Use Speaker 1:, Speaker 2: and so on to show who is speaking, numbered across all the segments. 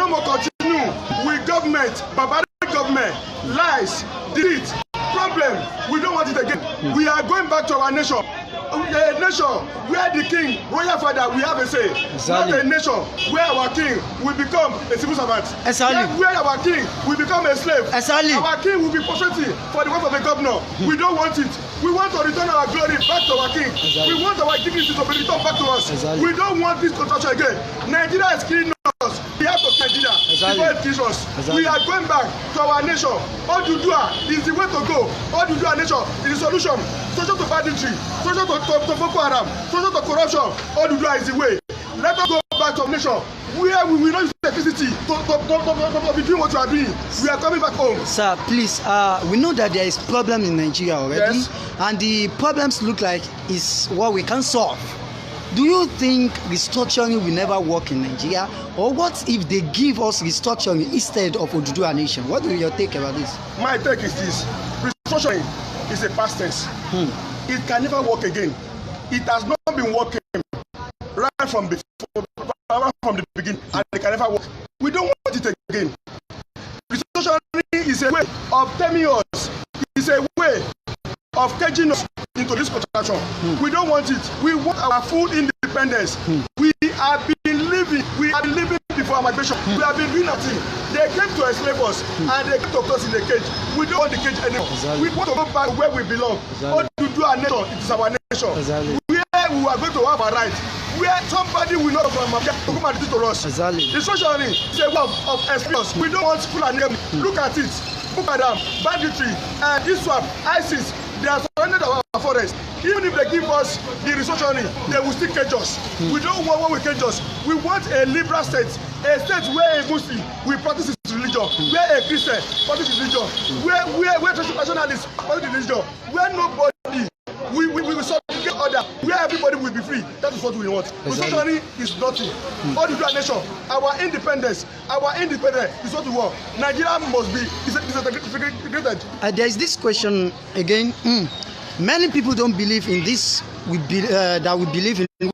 Speaker 1: no more continue with government, barbaric government, lies, delete, problem. We don't want it again. We are going back to our nation. A nation where the king, royal father, we have a say. Exactly. Not a nation where our king will become a civil servant. Exactly. Where our king will become a slave. Exactly. Our king will be prostrating for the work of a governor. We don't want it. We want to return our glory back to our king. Exactly. We want our dignity to be returned back to us. Exactly. We don't want this contraction again. Nigeria is killing us. We have to kill Nigeria before it kills us. Exactly. We are going back to our nation. Oduduwa is the way to go. Oduduwa nation is the solution. Solution to banditry, solution to Boko Haram, solution to corruption. Oduduwa is the way. Let us go back to our nation where we will not use electricity to be doing what you are doing. We are coming back home.
Speaker 2: Sir, please, we know that there is problem in Nigeria already, yes, and the problems look like is what we can solve. Do you think restructuring will never work in Nigeria, or what if they give us restructuring instead of Oduduwa nation? What will your take about this?
Speaker 1: My take is this: restructuring is a past tense. It can never work again. It has not been working right from the beginning, and it can never work. We don't want it again. Restructuring is a way of telling us, it's a way of caging us into this contraction. We don't want it. We want our full independence. We have been living before our migration. We have been doing nothing. They came to enslave us and they came to put us in the cage. We don't want the cage anymore. Exactly. We want to go back where we belong. Exactly. Oduduwa nation, it is our nation. Exactly. Where we are going to have a right. Where somebody will not come and come and do to us. Exactly. Restructuring is a way of experience. We don't want Fulani. Look at it. Look at them. Banditry, ISWAP, ISIS. They are surrounded our forest. Even if they give us the restructuring, they will still cage us. We don't want what we cage us. We want a liberal state, a state where a Muslim will practice his religion, where a Christian practice his religion, where nationalists practice his religion, where nobody we will subjugate order, where everybody will be free. That is what we want. Restructuring is nothing. Oduduwa nation, our independence is what we want. Nigeria must be integrated.
Speaker 2: There is this question again. Many people don't believe in this. That we believe in,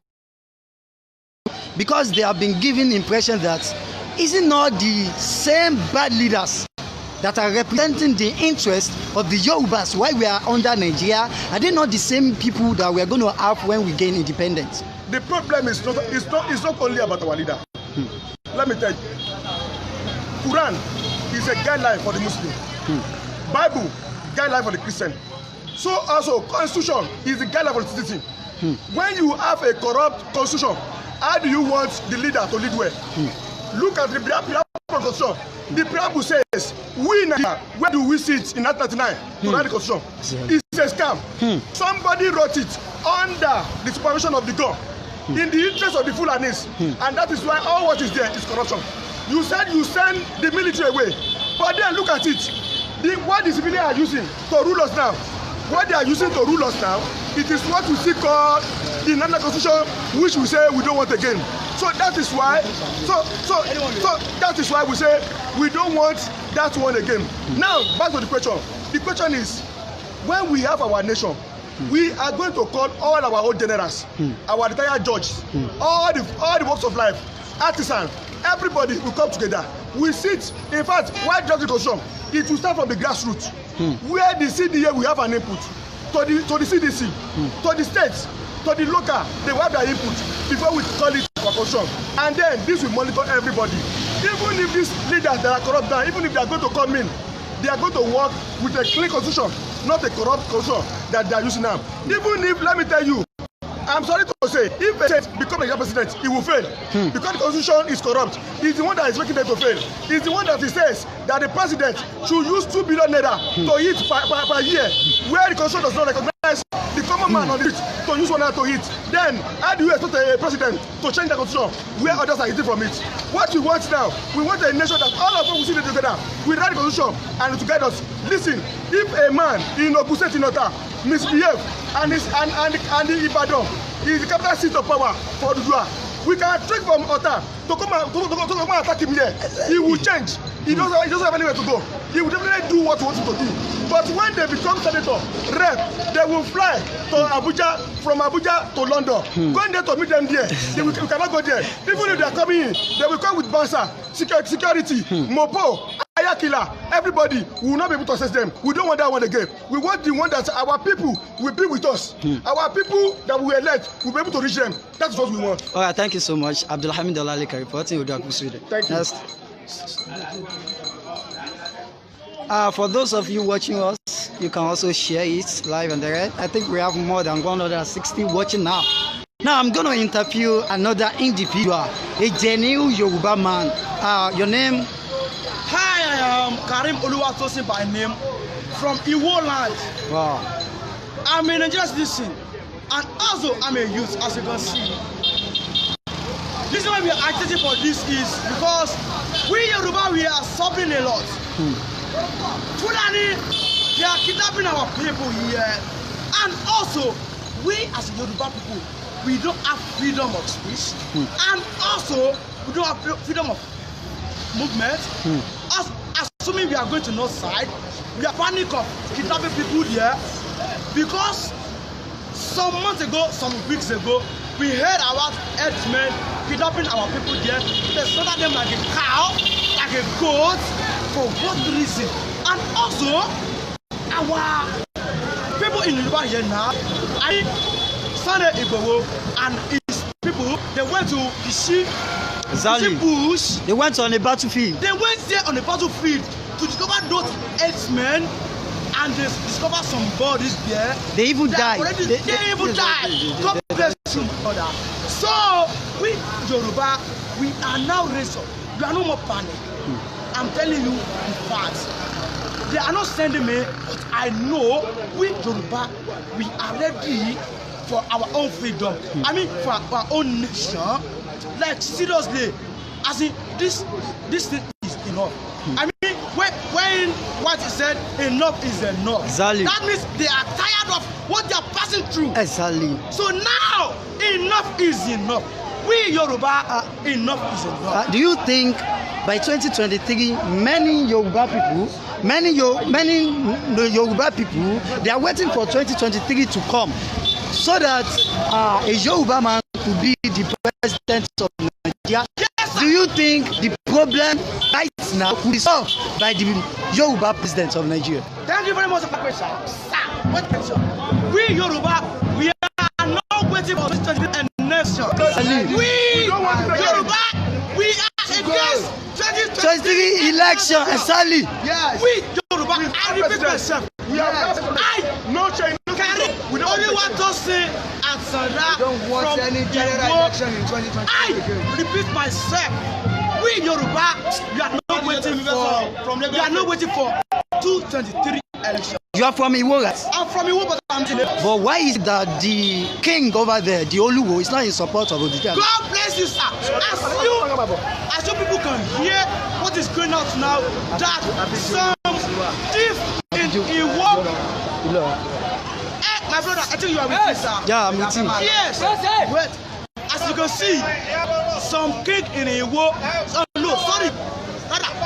Speaker 2: because they have been given impression that is it not the same bad leaders that are representing the interest of the Yorubas while we are under Nigeria? Are they not the same people that we are going to have when we gain independence?
Speaker 1: The problem is not only about our leader. Let me tell you, Quran is a guideline for the Muslim. Bible, guideline for the Christian. So also, Constitution is the guideline for the citizen. When you have a corrupt Constitution, how do you want the leader to lead well? Look at the preamble Constitution. The preamble says, we Nigeria, where do we sit in 1999 to write the Constitution? It's a scam. Somebody wrote it under the supervision of the God, in the interest of the Fulanis, and that is why all what is there is corruption. You said you send the military away, but then look at it. What the civilians are using to rule us now, what they are using to rule us now, it is what we see called the National Constitution, which we say we don't want again. So that is why, that is why we say we don't want that one again. Now back to the question. The question is, when we have our nation, we are going to call all our old generals, our retired judges, all the walks of life, artisans, everybody will come together. We sit. In fact, why drug the constitution? It will start from the grassroots, where the CDA will have an input, to the CDC, to the states, to the local. They will have their input before we call it our constitution. And then this will monitor everybody. Even if these leaders that are corrupt now, even if they are going to come in, they are going to work with a clean constitution, not a corrupt constitution that they are using now. Even if, let me tell you, I'm sorry to say, if a state becomes a president, it will fail. Because the constitution is corrupt. It's the one that is making them to fail. It's the one that says that the president should use 2 billion naira to eat per year, where the constitution does not recognize the common man on the street to use 1 naira to eat. Then, how do you expect a president to change the constitution where others are eating from it? What we want now, we want a nation that all of us will sit together. We write the constitution and to guide us. Listen, if a man in Ogun State in Ota misbehave and the Ibadan is the capital seat of power for Oduduwa, we can take from Ota to come and attack him here. He will change. He doesn't have anywhere to go. He will definitely do what he wants to do. But when they become senator, rep, they will fly to Abuja, from Abuja to London. Going there to meet them there. We cannot go there. Even if they are coming in, they will come with Bansa, security, Mopo, Ayakila, everybody. We will not be able to access them. We don't want that one again. We want the one that our people will be with us. Our people that we elect will be able to reach them. That's what we want.
Speaker 2: All right, thank you so much. Abdulhamid Olaleka reporting Oduduwa, Sweden.
Speaker 1: Thank you.
Speaker 2: Next. For those of you watching us, you can also share it live and direct. I think we have more than 160 watching now. Now I'm going to interview another individual, a genuine Yoruba man. Your name?
Speaker 3: Hi, I am Karim Oluwatosin by name from Iwo land.
Speaker 2: Wow.
Speaker 3: I'm a Nigerian citizen and also I'm a youth, as you can see. The reason why we are agitating for this is because we Yoruba, we are suffering a lot. Fulani, they are kidnapping our people here. And also, we as Yoruba people, we don't have freedom of speech. And also, we don't have freedom of movement. Assuming we are going to north side, we are panic of kidnapping people there because some months ago, some weeks ago, we heard about herdsmen kidnapping our people there. They slaughtered them like a cow, like a goat. For what reason? And also, our people in Yoruba here now, Sunday Igboho and his people, they went to the sheep bush.
Speaker 2: They went on a battlefield.
Speaker 3: They went there on the battlefield to discover those herdsmen, and they discovered some bodies there.
Speaker 2: They even died.
Speaker 3: They even died. God bless you, brother. So, we Yoruba, we are now raised up. We are no more panic. I'm telling you the facts. They are not sending me, but I know we Yoruba, we are ready for our own freedom. I mean, for our own nation. Like, seriously, as in, this thing is enough. I mean, when what he said, enough is enough.
Speaker 2: Exactly.
Speaker 3: That means they are tired of what they are passing through.
Speaker 2: Exactly.
Speaker 3: So now, enough is enough. We Yoruba, enough is enough.
Speaker 2: Do you think by 2023, many Yoruba people, they are waiting for 2023 to come so that a Yoruba man could be the president of Nigeria?
Speaker 3: Yes,
Speaker 2: do you think the problem right now could be solved by the Yoruba president of Nigeria?
Speaker 3: Thank you very much for the question. Sir, what question? We Yoruba, we are not waiting for 2023 nation. We Yoruba, we are against
Speaker 2: 2023 election. Exactly.
Speaker 3: Yes. We Yoruba, I repeat myself.
Speaker 1: No change.
Speaker 3: We don't only want to say and Sandra
Speaker 4: don't want any general election in 2020.
Speaker 3: I repeat myself. We Yoruba, we are not waiting for 2023 election.
Speaker 2: You are from Iwo, right?
Speaker 3: I'm from Iwo, but I'm today.
Speaker 2: But why is it that the king over there, the Oluwo, is not in support of Oduduwa?
Speaker 3: God bless you, sir. As you people can hear what is going on now, that some thief in Iwo. My brother, I think you are with me, sir.
Speaker 2: Yeah, I'm with you.
Speaker 3: Yes. Wait. As you can see, some king in Iwo.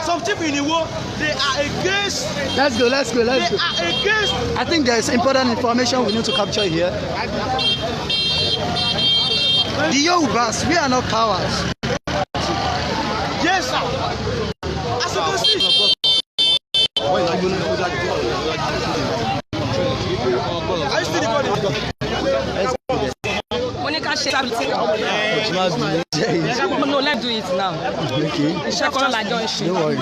Speaker 3: Some people in Iwo, they are against.
Speaker 2: Let's go.
Speaker 3: They are against.
Speaker 2: I think there is important information we need to capture here. The Yorubas, we are not cowards.
Speaker 3: Yes, sir. As you can see. Are you still recording?
Speaker 5: Monica, no, let's do it now.
Speaker 2: Okay. Don't worry.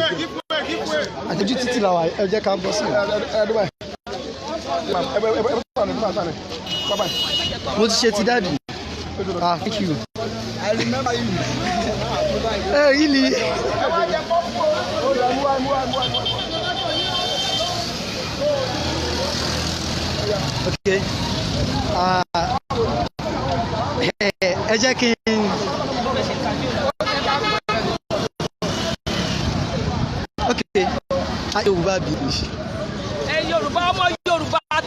Speaker 2: I think you tell our campus. What's your daddy? Ah, thank you.
Speaker 4: I remember you.
Speaker 2: Hey, really? Okay. Ẹ jẹ́ kí n. Okay. Yorùbá bí.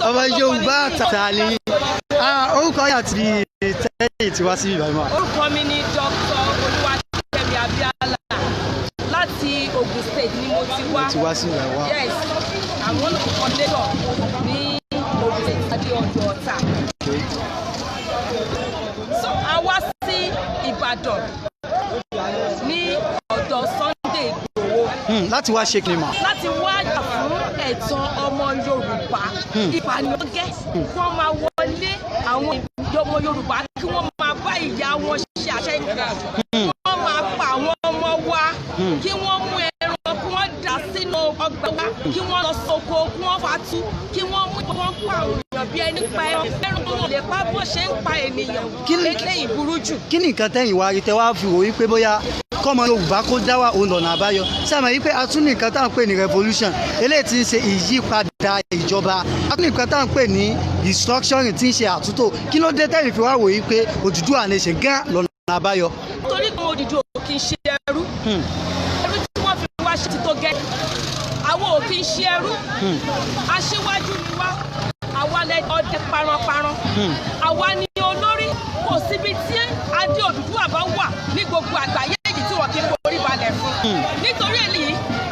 Speaker 2: Ọmọ Yorùbá tàtàlí. Orúkọ yà ti tẹ́lẹ̀ tí wá sí ìbámu.
Speaker 5: Orúkọ mi ni Dr. Olúwakẹ́mi Abíálà láti Ògùn State ni mo ti wá.
Speaker 2: Ti wá sí ìwà wa.
Speaker 5: Yes, àwọn olùkọ́lẹ́dọ̀ ní Ogun Ìpàdé ọ̀dọ̀ Ọ̀tà. So a wá sí Ìbàdàn ní ọ̀dọ̀ Sunday Igboho.
Speaker 2: Láti wá ṣe kìnnìmọ̀.
Speaker 5: Láti wá jà fún ẹ̀tọ́ ọmọ Yorùbá. Ìpànìyàn wọ́n máa wọlé àwọn ọmọ Yorùbá kí wọ́n máa bá ìyá wọn ṣe àṣẹyìnká. Wọ́n máa pa àwọn ọmọ wa kí wọ́n mú ẹran kí wọ́n dà sínú ọgbà wa kí wọ́n lọ sóko kí wọ́n fatú kí wọ́n mú wọn pa àwọn èèyàn bí ẹni pa ẹran. Ẹran wọn lè pa bó ṣe ń pa ènìyàn. Eléyìí burú jù.
Speaker 2: Kí ni nǹkan tẹ́yìn wá rí tẹ́ wá fi wò wípé bóyá kọ́mọ Yorùbá kó dá wà òun lọ́nà àbáyọ sáàmì yìí pé a tún ní nǹkan tá à ń pè ní revolution eléyìí tí ń ṣe ìyípadà ìjọba a tún ní nǹkan tá à ń pè ní restructuring tí ń ṣe àtúntò kí ló dé tẹ́yìn fi wá wò yìí pé Odùduwà nation gan lọ́nà àbáyọ.
Speaker 5: Torí kan Odùduwà kì í ṣe ẹrú ẹrú tí wọ́n fi wá ṣe ti tó gẹ́ àwọn ò kì í ṣe ẹrú aṣíwájú ni wá àwa lẹ ọdẹ paranparan àwa ni olórí kò síbi tí adé Odùduwà bá wà ní gbogbo àgbáyé èyí tí wọ́n kì í forí balẹ̀ fún nítorí èyí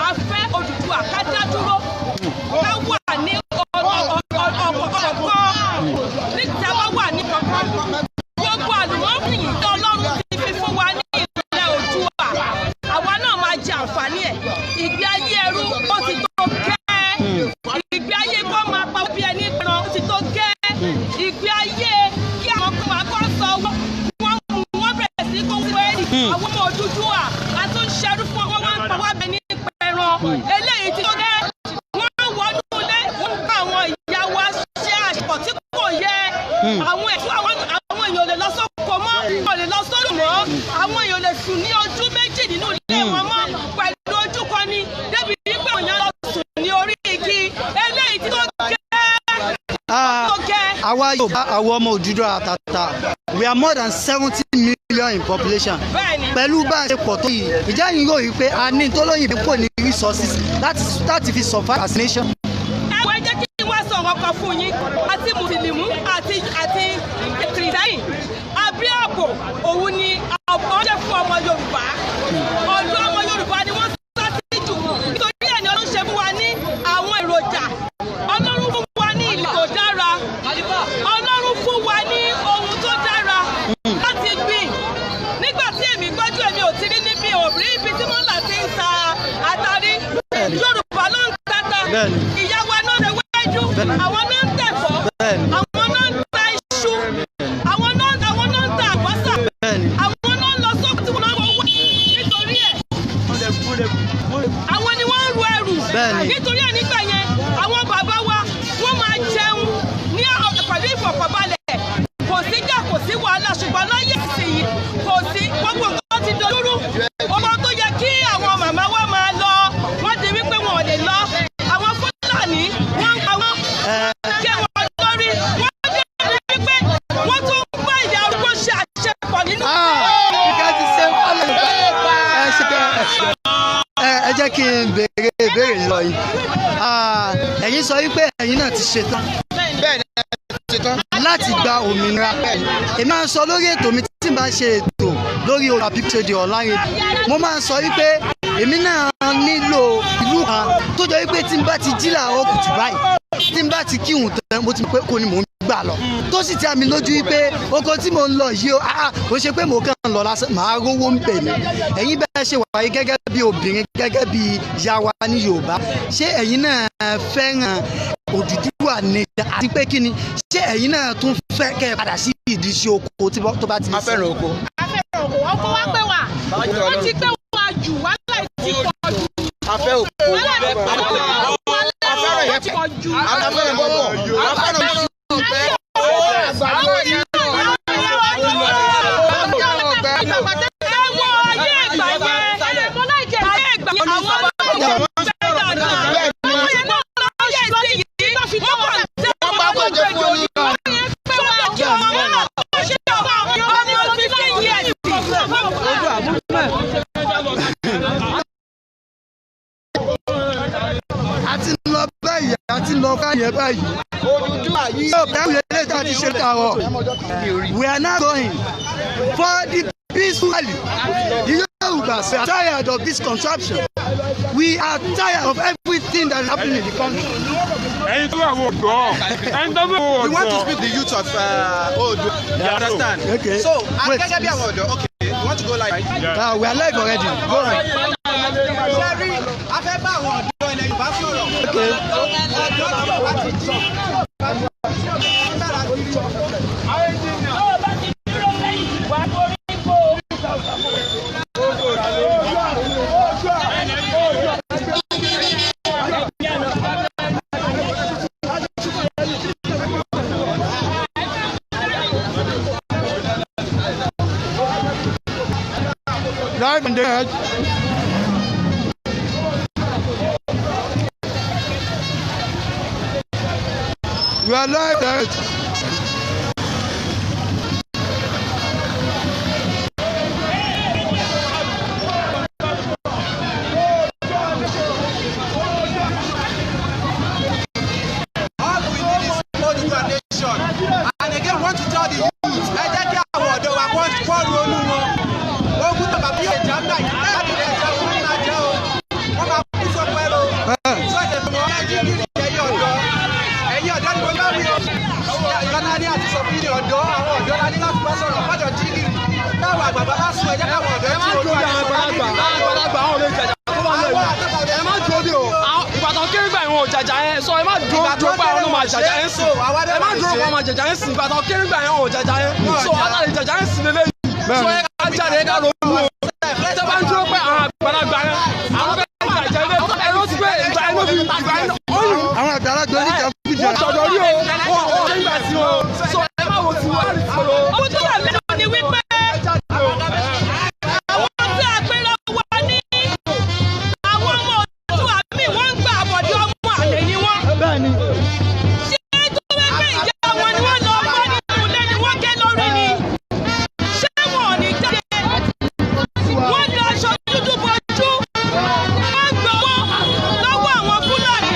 Speaker 5: a fẹ́ Odùduwà ká dá dúró ká wà ní ọ̀kọ̀ọ̀kan níta bá wà ní kọ̀ọ̀kan gbogbo àlùmọ́ọ́nì tí Ọlọ́run ti fi fún wa ní ìpínlẹ̀ Oòduà àwa náà máa jẹ àǹfààní ẹ̀ ìgbé ayé ẹrú ó ti tó gẹ́ ìgbé ayé kó máa pa bí ẹni pẹ̀rọ ó ti tó gẹ́ ìgbé ayé kí àwọn kan máa kọ́ sọ wọ́n bẹ̀rẹ̀ sí kó wé àwọn ọmọ Odùduwà àti ń ṣerú fún wọn wọ́n ń pa wá bẹ ní pẹ̀rọ eléyìí ti tó gẹ́ wọ́n wọnú ilé wọ́n bá àwọn ìyá wa ṣe àṣepọ̀ tí kò yẹ àwọn èèyàn ò lè lọ sóko mọ́ ò lè lọ sódò mọ́ àwọn èèyàn ò lè sùn ní ojú méjì nínú ilé wọn mọ́ pẹ̀lú ojú kan ni débi wípé òyìn lọ sùn ní orí igi eléyìí tí tó gẹ́.
Speaker 2: Àwa Yorùbá àwọn ọmọ Odùduwà àtàtà we are more than 70 million in population. Pẹ̀lú bá a ṣe pọ̀ tó yìí ìjà yìí yóò rí pé a ní tó lóyìnbó kò ní resources láti fi survive as a nation.
Speaker 5: Ẹ jẹ́ kí wọ́n sọ ọ̀rọ̀ kan fún yín àti mùsùlùmí àti kìrìsìtẹ́nì àbí ààbò òun ni ọ̀pọ̀ jẹ́ fún ọmọ Yorùbá ọ̀dọ́ ọmọ Yorùbá ni wọ́n sá sí jù nítorí ẹni Ọlọ́run ṣe fún wa ní àwọn èròjà Ọlọ́run fún wa ní ilẹ̀ tó dára Ọlọ́run fún wa ní ohun tó dára láti gbìn nígbà tí èmi gbọ́jú èmi ò ti rí níbi òbí ibi tí wọ́n là ti ń ta àtàrí Yorùbá ló ń tata ìyá wa náà lè wẹ́jú àwọn náà ń tẹ̀fọ́ àwọn náà ń ta iṣu àwọn náà ń ta àbọ́sà àwọn náà ń lọ sókè tí wọ́n náà wọ́n wá nítorí ẹ̀ àwọn ni wọ́n ń ru ẹrù nítorí ẹ̀ nígbà yẹn àwọn bàbá wa wọ́n máa jẹun ní pẹ̀lú ìfọ̀kànbalẹ̀ kò sí jà kò sí wàhálà ṣùgbọ́n láyé ìsìn kò sí gbogbo nǹkan ti dolúrú ọmọ tó yẹ kí àwọn màmá wa máa lọ wọ́n ti wípé wọn ò lè lọ àwọn Fúlàní wọ́n ń pa wọ́n kí wọ́n lórí wọ́n dé wípé wọ́n tún ń bá ìyá arúgbó ṣe àṣepọ̀ nínú.
Speaker 2: Ẹ jẹ́ kí n béèrè ìbéèrè lọ yìí ẹ̀yin sọ wípé ẹ̀yin náà ti ṣetán láti gba òmìnira èmi máa ń sọ lórí ètò mi tí n bá ṣe ètò lórí Yorùbá People Radio online mo máa ń sọ wípé èmi náà nílò ìlú kan tó jọ wípé tí n bá ti jí làárọ̀ kùtù báyìí tí n bá ti kírun tán mo ti mọ̀ pé kò ní mò ń gbà lọ tó sì ti àmì lójú wípé oko tí mò ń lọ yìí ó ṣe pé mò kàn ń lọ lásán màá rówó ń bẹ̀ mí ẹ̀yin bẹ́ẹ̀ ṣe wáyé gẹ́gẹ́ bí obìnrin gẹ́gẹ́ bí ìyá wa ní Yorùbá ṣé ẹ̀yin náà fẹ́ràn Odùduwà nation àti pé kí ni ṣé ẹ̀yin náà tún fẹ́ kẹ́ ẹ padà sí ìdí iṣẹ́ oko tó bá ti ní.
Speaker 4: a fẹ́ràn oko.
Speaker 5: ọkọ wa pé wà wọ́n ti gbé wa jù wàhálà ti pọ̀ jù.
Speaker 4: a fẹ́ oko.
Speaker 5: wàhálà ti pọ̀ jù.
Speaker 4: a fẹ́ràn bọ́bọ̀. a fẹ́ràn bọ́bọ̀.
Speaker 2: àti lọ káyẹ báyìí.
Speaker 4: Oduduwa yìí.
Speaker 2: We are now going for the peacefully. The Yorubas are tired of this contraption. We are tired of everything that is happening in the country.
Speaker 6: We want to speak the youth of Oduduwa. You understand?
Speaker 2: Okay.
Speaker 6: So,
Speaker 2: wait.
Speaker 6: okay, you want to go live, right?
Speaker 2: Yeah. We are live already. Go on. Live and dead. We are live dead.
Speaker 6: All we need is Oduduwa nation. And again, want to tell the youth, ẹ jẹ́ kí àwọn ọ̀dọ́ wa kọ́ ronú wọn. Ogun tó bàbá yóò jà ń gbà yìí láti lè jẹ́ fún ìrìn àjẹ́ o. Wọ́n máa kú sọ́pẹ́ lo. Sọ́jà tó wọ́n ẹ̀jí kiri ẹ̀yìn ọ̀dọ́. Ẹ̀yìn ọ̀dọ́ ni mo bá wí o. Ìjọba ní àti sọ fún ìrìn ọ̀dọ́, àwọn ọ̀dọ́ la ní láti bá sọ̀rọ̀ fọ́jọ́ jí kiri. Táwọn àgbàgbà bá sún ẹ̀jẹ̀ káwọn ọ̀dọ́ tí olú
Speaker 3: àgbàlagbà àwọn olè jàjà tó wà lẹ́yìn. Ẹ má dúró dé o. Ìbàdàn kéré gbà ìwọ̀n jàjà yẹn sọ ẹ má dúró pa àwọn ọmọ àjàjà yẹn sùn. Ẹ má dúró pa ọmọ àjàjà yẹn sùn. Ìbàdàn kéré gbà ìwọ̀n jàjà yẹn sọ àtàlẹ̀ jàjà yẹn sùn lélẹ́yìn. Sọ ẹ ká jáde ká ronú o. Tẹ bá ń dúró pé àwọn àgbàlagbà yẹn àwọn bẹ́ẹ̀ jàjà yẹn ẹ ló ti pé ìgbà yẹn ló fi ìgbà yẹn oyún.
Speaker 2: Àwọn àgbàlagbà oníjà fún ìjà.
Speaker 3: Wọ́n sọ̀dọ̀ rí o. Wọ́n nígbà tí o. Sọ ẹ má wo ti wá rí fọlọ.
Speaker 5: Ohun tó wà lẹ́nu ni wípé àwọn tí a pè lọ́wọ́ ní àwọn ọmọ Oduduwa mi wọ́n ń gba àbọ̀dé ọmọ àlè ni wọ́n.
Speaker 2: Bẹ́ẹ̀ni.
Speaker 5: Ṣé tó wẹ́ pé ìyá wọn ni wọ́n lọ bá nínú ilé ni wọ́n gé lórí ni? Ṣé wọn ò ní jáde? Wọ́n lọ aṣọ dúdú bojú. Wọ́n gbowó lọ́wọ́ àwọn Fúlàní.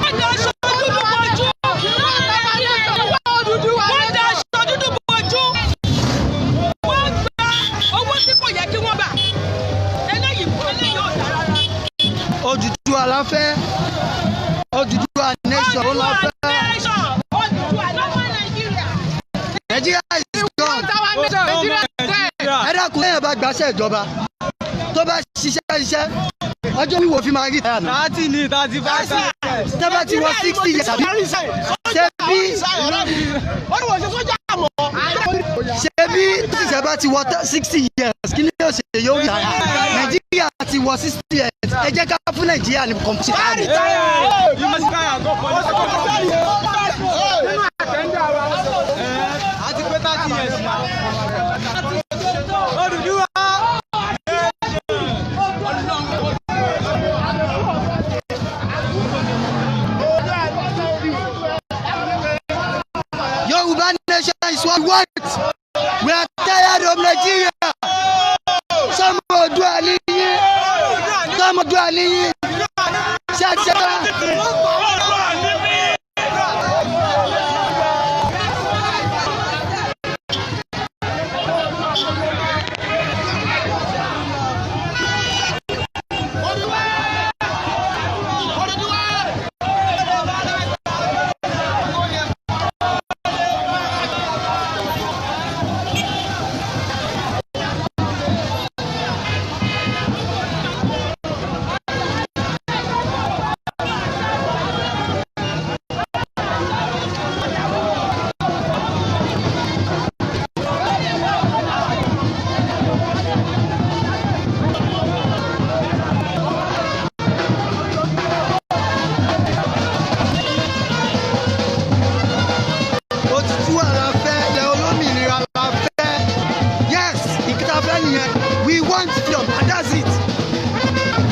Speaker 5: Wọ́n lọ aṣọ dúdú bojú. Wọ́n da aṣọ dúdú bojú. Wọ́n gba owó tí kò yẹ kí wọ́n gbà. Eléyìí ò dára rárá.
Speaker 2: Oduduwa la fẹ́. Oduduwa nation ó la fẹ́.
Speaker 5: Oduduwa lọ́wọ́ Nàìjíríà.
Speaker 2: Nigeria is gone. Ẹ dákun lẹ́yìn bá gbàṣẹ ìjọba tó bá ṣiṣẹ́ ọjọ́ wíwò fi máa rí táyà náà.
Speaker 3: 30 ní 35.
Speaker 2: Tẹ́bá ti wọ 60 years àbí ṣebí tíṣẹ́ bá ti wọ 60 years kí ni yóò ṣe yóò rí ara. Nàìjíríà ti wọ 60 years ẹ jẹ́ ká fún Nàìjíríà ní kọ̀mpútà rẹ̀.
Speaker 3: Àti pé 30 years now. Oduduwa.
Speaker 2: Yoruba nation is what we want. We are tired of Nigeria. Some Oduduwa níyìn. Some Oduduwa níyìn. We want freedom, and that's it.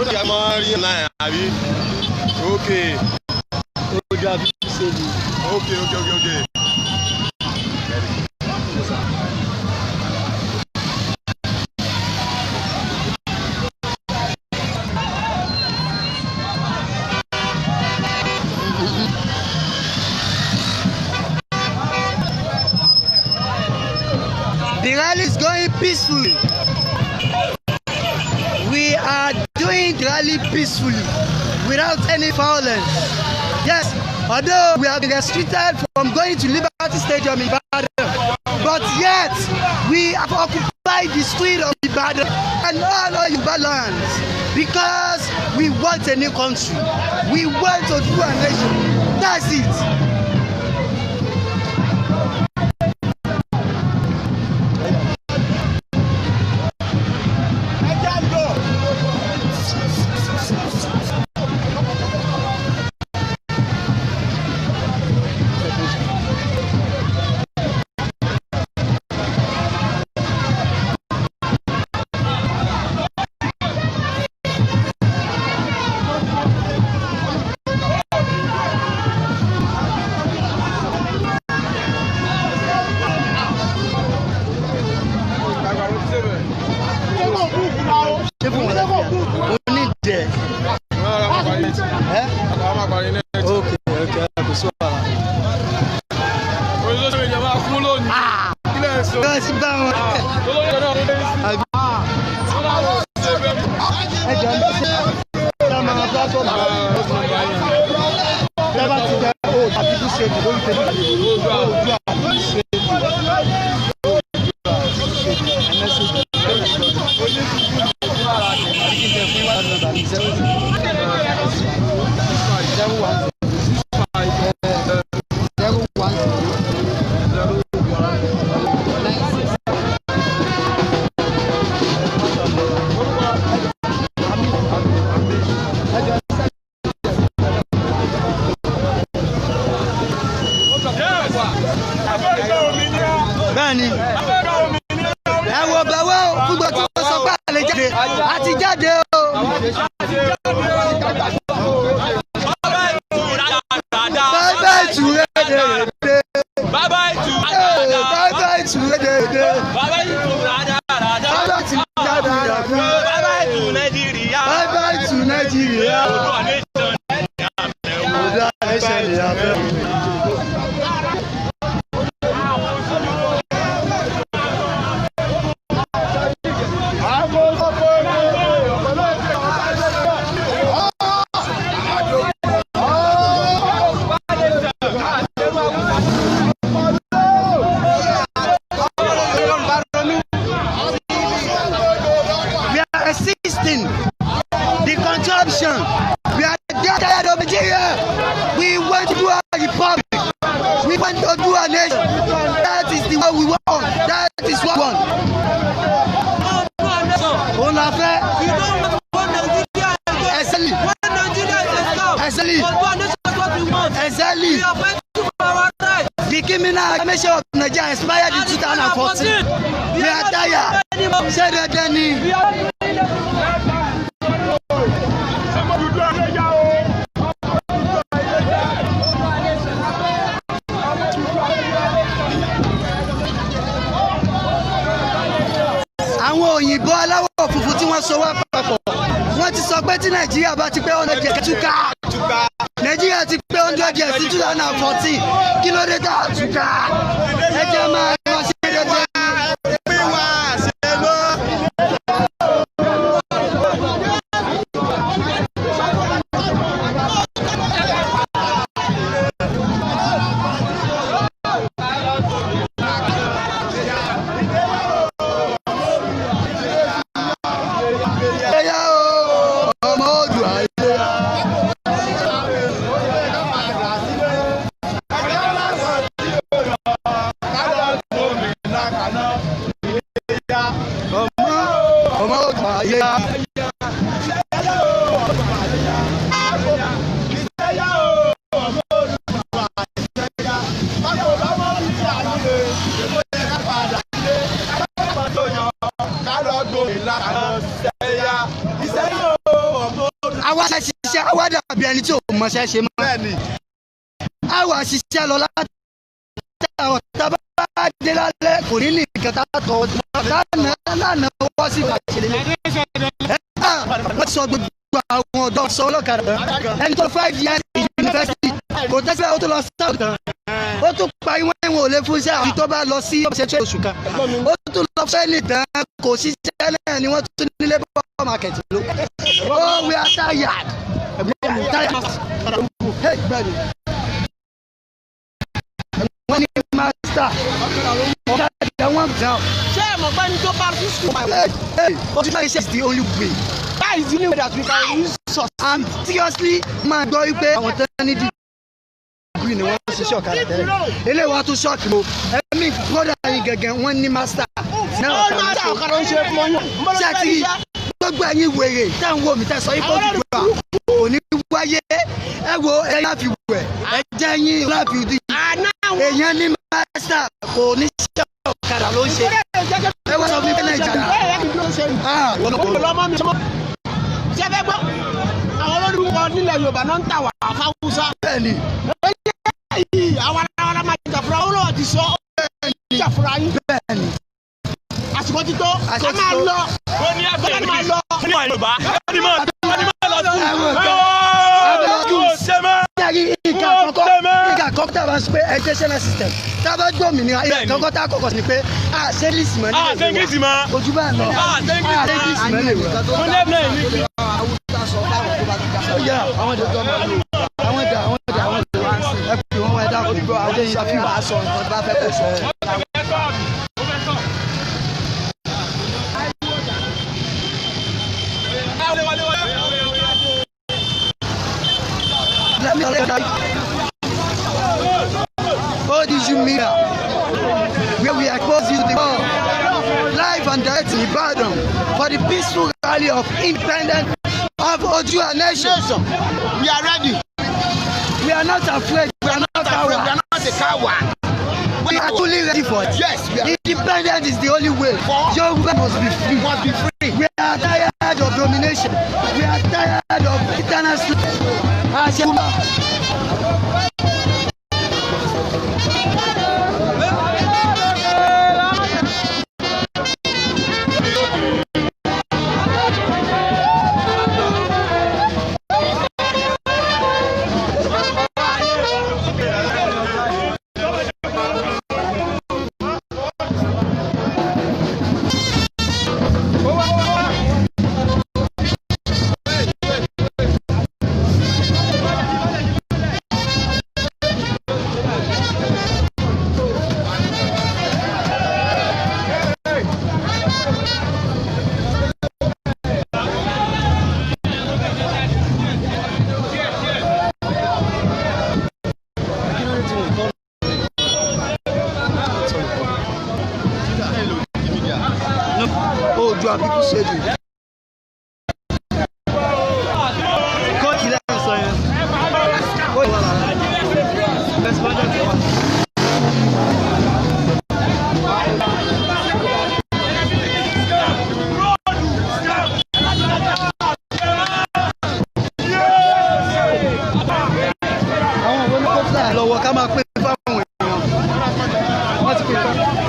Speaker 6: ti máa rí náà àbí. Okay. Okay.
Speaker 2: The rally is going peacefully. We are doing the rally peacefully without any violence. Yes, although we have been restricted from going to Liberty Stadium in Ibadan, but yet we have occupied the street of Ibadan and all Yoruba lands because we want a new country. We want to do a nation. That's it. The criminal accusation of Nigeria expired in 2014. We are tired. Say that Danny. Àwọn òyìnbó aláwọ̀ funfun tí wọ́n so wá papọ̀ wọ́n ti sọ pé tí Nàìjíríà bá ti pé 100 years túká Nàìjíríà ti pé 100 years sí 2014 kí ló dé tá a túká ẹ jẹ́ máa lọ sí dédé. ṣe ṣiṣẹ́ àwa dàbí ẹni tí ò mọṣẹ́ ṣe mọ́.
Speaker 1: bẹ́ẹ̀ni.
Speaker 2: àwa ṣiṣẹ́ lọ láti àwọn tábà dé lálẹ́ kò ní nìkan tá a tọ̀ lánàá wọ́n sì fà ṣẹlẹ̀. wọ́n ti sọ gbogbo àwọn ọ̀dọ́ sọ ọlọ́kadà ẹni tó 5 years university kò tẹ́sílẹ̀ ó tó lọ sáwọ́ kan ó tún parí wọ́n ò lè fún iṣẹ́ àti tó bá lọ sí ọ̀sẹ̀ tó oṣù kan ó tún lọ fẹ́ nìkan kò ṣiṣẹ́ náà ni wọ́n tún ní labour market ló ó wí àtàyà wọ́n ní master ọ̀gá wọn down.
Speaker 3: ṣé ẹ mọ̀ pé ní tó bá sí school.
Speaker 2: Education is the only way.
Speaker 3: that is the only way that we can use source.
Speaker 2: And seriously máa gbọ́ wípé àwọn tó ní degree ni wọ́n ṣiṣẹ́ ọ̀kadà tẹ́lẹ̀ eléyìí wọ́n tún ṣọ́ọ̀kì mo ẹ̀mí brother yìí gẹ́gẹ́ wọ́n ní master.
Speaker 3: master ọ̀kadà ń ṣe fún ọyún.
Speaker 2: ṣé àti gbogbo ẹ̀yin wèrè tá ń wò mí tẹ́ sọ yìí kó gbogbo à kò ní wáyé ẹ wo ẹ̀yin àfi wẹ̀ ẹ jẹ́ yín láfi dì èèyàn ní master kò ní ṣiṣẹ́ ọ̀kadà ló ń ṣe ẹ wọ́n sọ fún mi pé Nàìjíríà.
Speaker 3: ṣé fẹ́ gbọ́ àwọn olórúkọ nílẹ̀ Yorùbá náà ń tà wá fáwùsá.
Speaker 2: bẹ́ẹ̀ni.
Speaker 3: àwọn ará máa jà fúra ó lọ́wọ́ ti sọ jà fúra yín.
Speaker 2: bẹ́ẹ̀ni.
Speaker 3: àsìkò ti tó a máa lọ.
Speaker 6: ó ní agbẹ́ni máa lọ. ní Yorùbá ó ní máa lọ sí.
Speaker 2: ìka àkọ́kọ́ tá a bá ń sọ pé educational system tá a bá gbọ́ mi ní ìka àkọ́kọ́ tá a kọ́kọ́ sí ni pé a ṣe English mọ́ nílẹ̀ wa ojú bá lọ a ṣe English mọ́ nílẹ̀ wa. àwọn ẹ pè wọ́n wá ẹ dákun àwọn èèyàn fi wàá sọ nǹkan bá fẹ́ kó sọ. All these media where we expose you to the world live and direct in Ibadan for the peaceful rally of independence of Oduduwa nation.
Speaker 3: We are ready.
Speaker 2: We are not afraid. We are not cowards.
Speaker 3: We are not a coward.
Speaker 2: We are fully ready for it.
Speaker 3: Yes, we are.
Speaker 2: Independence is the only way. Yoruba must be free.
Speaker 3: Must be free.
Speaker 2: We are tired of domination. We are tired of eternal slavery. Oduduwa people say you. Coach ilé ẹ̀sọ́ yẹn. Coach wà lára. Respondent wà. Àwọn òwe ní kó fúlà lọ́wọ́ ká máa pín fáwọn èèyàn. Wọ́n ti pín fáwọn.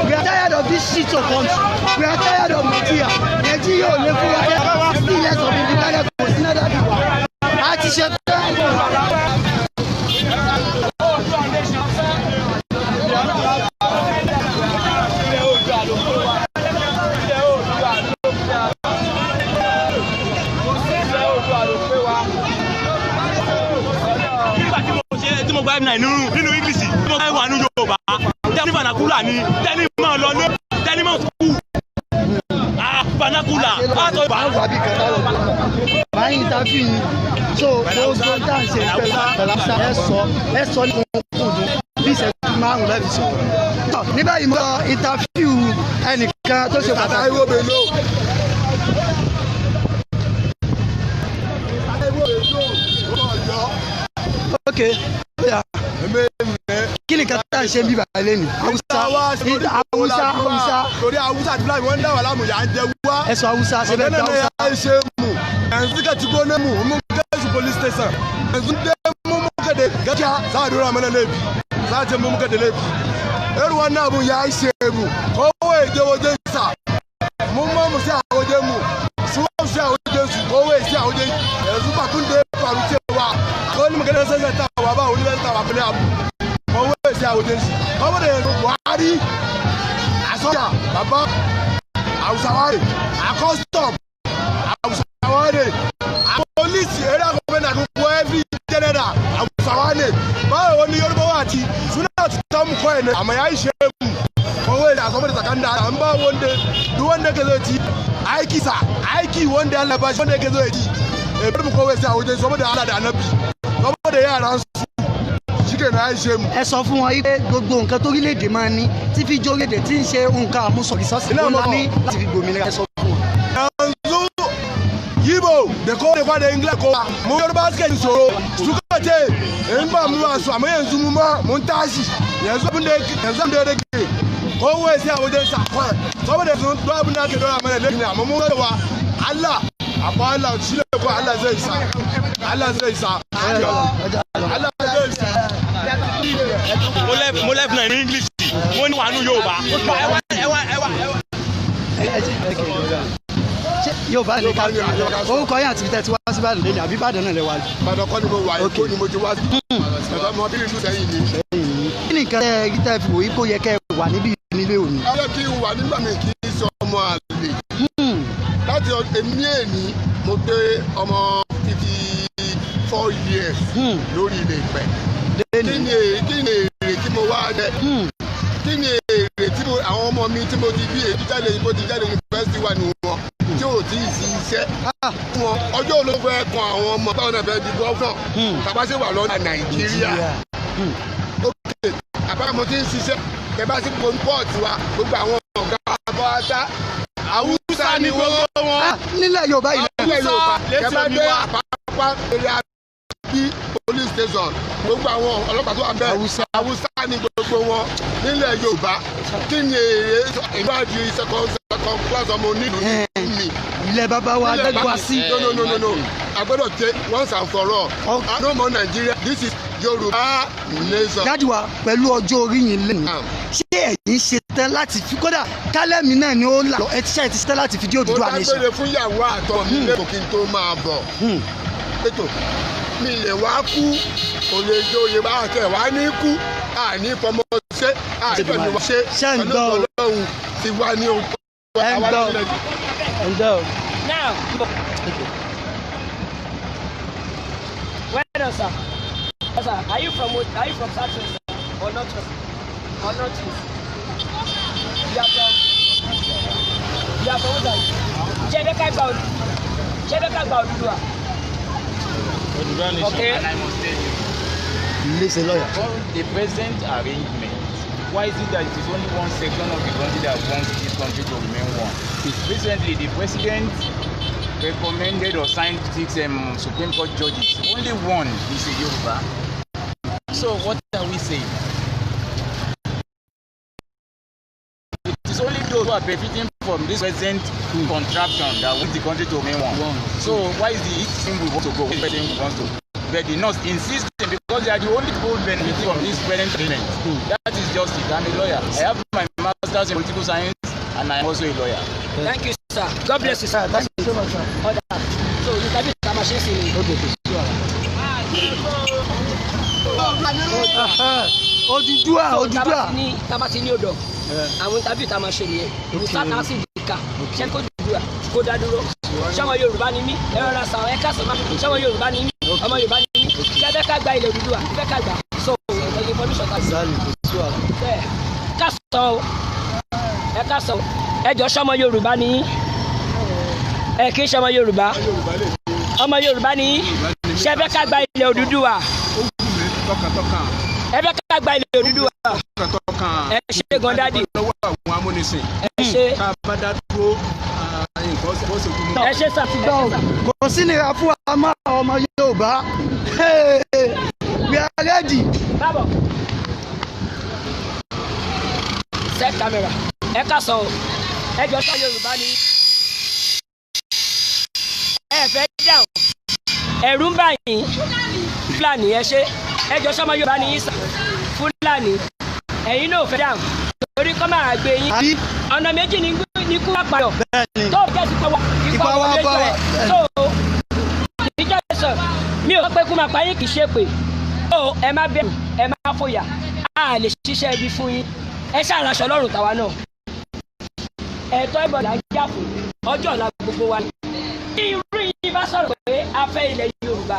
Speaker 2: We are tired of this shit of country. We are tired of Nigeria. Nigeria ò lè fún wa kẹ́ 60 years of independence kò sí náà dàbí wa. A ti ṣe tán.
Speaker 6: tí mo gba nínú English tí mo gba wà ní Yorùbá tẹ́ni fanakula ni tẹ́ni máa lọ ní tẹ́ni máa kú fanakula àtọ̀ ìbá.
Speaker 2: máa ń interview yín so gbogbo dáǹsì ẹ sọ ní kúndùn bí ìṣẹ́jú márùn-ún lẹ́bi sọ. ní báyìí mo lọ interview ẹnìkan tó ṣe pàtàkì. ok kí ni kata ṣe bí bàbá lẹ́nu Hausa.
Speaker 1: torí Hausa àti Fulani wọ́n ń dá wà láàmú yà á jẹ wá.
Speaker 2: ẹ sọ Hausa ṣe bẹ́ẹ̀ gba Hausa.
Speaker 1: ẹ ṣe mu yanzu ka ci gona mu mun kai shi police station yanzu dai mu muka da gaskiya za a dora mana laifi za a ce mu muka da laifi irin wannan abun ya ishe mu kowa ya je wajen sa mun ma mu sai a wajen mu su sai a wajen su kowa ya sai a wajen yanzu ba kun da ya faru cewa wani maganar sassantawa ba wani sassantawa ba ne abu kowa ya sai a wajen su kowa da yanzu Buhari a soja babba Hausawa ne a custom Hausawa ne a police area government ko every general Hausawa ne ba wani Yorubawa ci suna ta mu koyi ne amma yayi shemu kowai da saboda tsakan da an ba wanda duk wanda ke zo ci aiki wanda Allah ba shi wanda ke zo ya ci bar mu kowai sai a wajen saboda Allah da Annabi saboda yaran su shike na yayi shemu.
Speaker 2: Ẹ sọ fún wọn pé gbogbo nǹkan tó orílẹ̀-èdè máa ní tí fi jó orílẹ̀-èdè tí ń ṣe nǹkan àmúṣọ ìsọ́sí ló máa ní láti fi gbòmìnira. Ẹ sọ fún wọn.
Speaker 1: Yanzu Yibo da ko da kwada Ingila ko mu Yoruba suka yi tsoro suka ce in ba mu wasu amma yanzu mu ma mun tashi yanzu abin da rage kowai sai a wajen sakon saboda sun duk abin da ake dora mana laifin amma mun ga Allah akwai Allah shi ne ko Allah zai sa Allah zai sa Allah zai sa
Speaker 7: mo left na in English mo ní wà nù Yorùbá
Speaker 2: Yorùbá ní ká orúkọ yín àti tẹ́ ti wá sí Ìbàdàn lẹ́yìn àbí Ìbàdàn náà lẹ wá.
Speaker 1: Ìbàdàn kọ́ ni mo wà Èkó ni mo ti wá sí ẹ̀fọ́ mọ bí ìlú sẹ́yìn ni.
Speaker 2: Kí ni nǹkan tẹ́ rí tẹ́ fi wòye kó yẹ kẹ́ wà níbí nílé òní.
Speaker 1: Ayé kí n wà nígbà mi kì í sọ ọmọ àlè. Láti èmi èní mo gbé ọmọ 54 years lórí ilé ìpẹ́. Kí ni èrè tí mo wá jẹ? Kí ni èrè tí àwọn ọmọ mi tí mo ti bí èyí jáde yunifásitì wà ní wọn tí ò tí ì sí iṣẹ́ wọn ọjọ́ olóògbé kan àwọn ọmọ báwọn náà fẹ́ di gọ́fúnà tàbá sì wà lọ́dà Nàìjíríà ókè àbámu tí ń ṣiṣẹ́ tẹ̀bá sí port wa gbogbo àwọn ọ̀gá abọ́ta Haúsá ni gbogbo wọn.
Speaker 2: Nílẹ̀ Yorùbá
Speaker 1: nílẹ̀ Yorùbá tẹ̀bá dé àpapọ̀ eré bí police station gbogbo àwọn ọlọ́pàá tó wà bẹ́ẹ̀ Haúsá ni gbogbo wọn nílẹ̀ Yorùbá kí ni èrè ìwádìí second class ọmọ onílù ní.
Speaker 2: Ilẹ̀ bàbá wa dẹ́gbà sí.
Speaker 1: No. Agbọ́dọ̀ tẹ once and for all. No more Nigeria. This is Yoruba nation.
Speaker 2: Dájú wa pẹ̀lú ọjọ́ orí yìí lẹ́nu. Ṣé ẹ̀yin ṣe tán láti fi kódà kálẹ̀mí náà ni ó là ẹ ti ṣe tán láti fi dí Oduduwa nation.
Speaker 1: Mo dágbére fún ìyàwó àtọ mi lẹ́kọ̀ọ́ kí n tó máa bọ̀. Ètò mi lè wá kú kò lè jó oyè bá àtẹ wá ní kú àní fọmọ ṣe àìpẹ̀lú wa ṣe pẹ̀lú Ọlọ́run ti wá ní ohun.
Speaker 5: Now, well done, sir. Yes, sir. Are you from South or not? Or not? You are from what? Chebeka gba Oduduwa. Okay.
Speaker 7: And I must tell you,
Speaker 2: Listen, lawyer.
Speaker 7: for the present arrangement, why is it that it is only one section of the country that wants this country to remain one? Recently, the president recommended or signed 6 Supreme Court judges. Only one is a Yoruba. So what are we saying? It is only those who are benefiting from this present contraption that wants the country to remain one. So why is the thing we want to go? The president wants to. But the North insisting because they are the only people benefiting from this present agreement. That is justice. I'm a lawyer. I have my master's in political science and I am also a lawyer.
Speaker 5: Thank you, sir. God bless you, sir.
Speaker 2: Thank you so much, sir.
Speaker 5: So you can be a machine.
Speaker 2: Oduduwa.
Speaker 5: Tabati ní odò. Àwọn tàbí tá máa ṣe nìyẹn. Musa ta sí ìdíkà. Ṣé kó Oduduwa kó dá dúró? Ṣé ọmọ Yorùbá ni mí? Ẹ rọra sàn ẹ ká sọ̀rọ̀. Ṣé ọmọ Yorùbá ni mí? Ọmọ Yorùbá ni mí. Ṣé ẹ fẹ́ ká gba ilẹ̀ Oduduwa? Ẹ fẹ́ ká gbà. So ẹ̀yìn information ta sí. Bẹ́ẹ̀ ká sọ o. Ẹ ká sọ. Ẹ jọ ṣé ọmọ Yorùbá ni yín? Ẹ kì í ṣe ọmọ Yorùbá. Ọmọ Yorùbá ni yín? Ṣé ẹ fẹ́ ká gba ilẹ̀ Oduduwa? Ẹ fẹ́ ká gba ilẹ̀ Oduduwa. Ẹ ṣe gan dádì. Ẹ ṣe. Ẹ ṣe ṣàtìgbọ́.
Speaker 2: Kò sí nira fún àmọ́ ọmọ Yorùbá. We are ready.
Speaker 5: Bábọ̀. Set camera. Ẹ ká sọ o. Ẹ jọ sọ Yorùbá ni.
Speaker 8: fẹ́ dáhùn ẹ̀rù ń bà yín Fúlàní ẹ ṣe ẹjọ́ sọmọ Yorùbá ni yín sà Fúlàní ẹ̀yin náà fẹ́ dáhùn torí kọ́ máa gbé yín ọ̀nà méjì ní kú àpàyọ̀ tó kẹ́sì pọ̀wọ́ ìpọ̀ àwọn méjì rẹ̀ tó ìjọ sọ mi ò pé kú máa pa yín kì í ṣe pé tó ẹ má bẹ̀rù ẹ má fòyà á lè ṣiṣẹ́ ibi fún yín ẹ ṣàràṣọ lọ́rùn tàwa náà ẹ̀tọ́ ìbọ̀dà jà fún ọjọ́ ọ̀la gbogbo wa ní irú yìí bá sọ̀rọ̀ pé a fẹ́ ilẹ̀ Yorùbá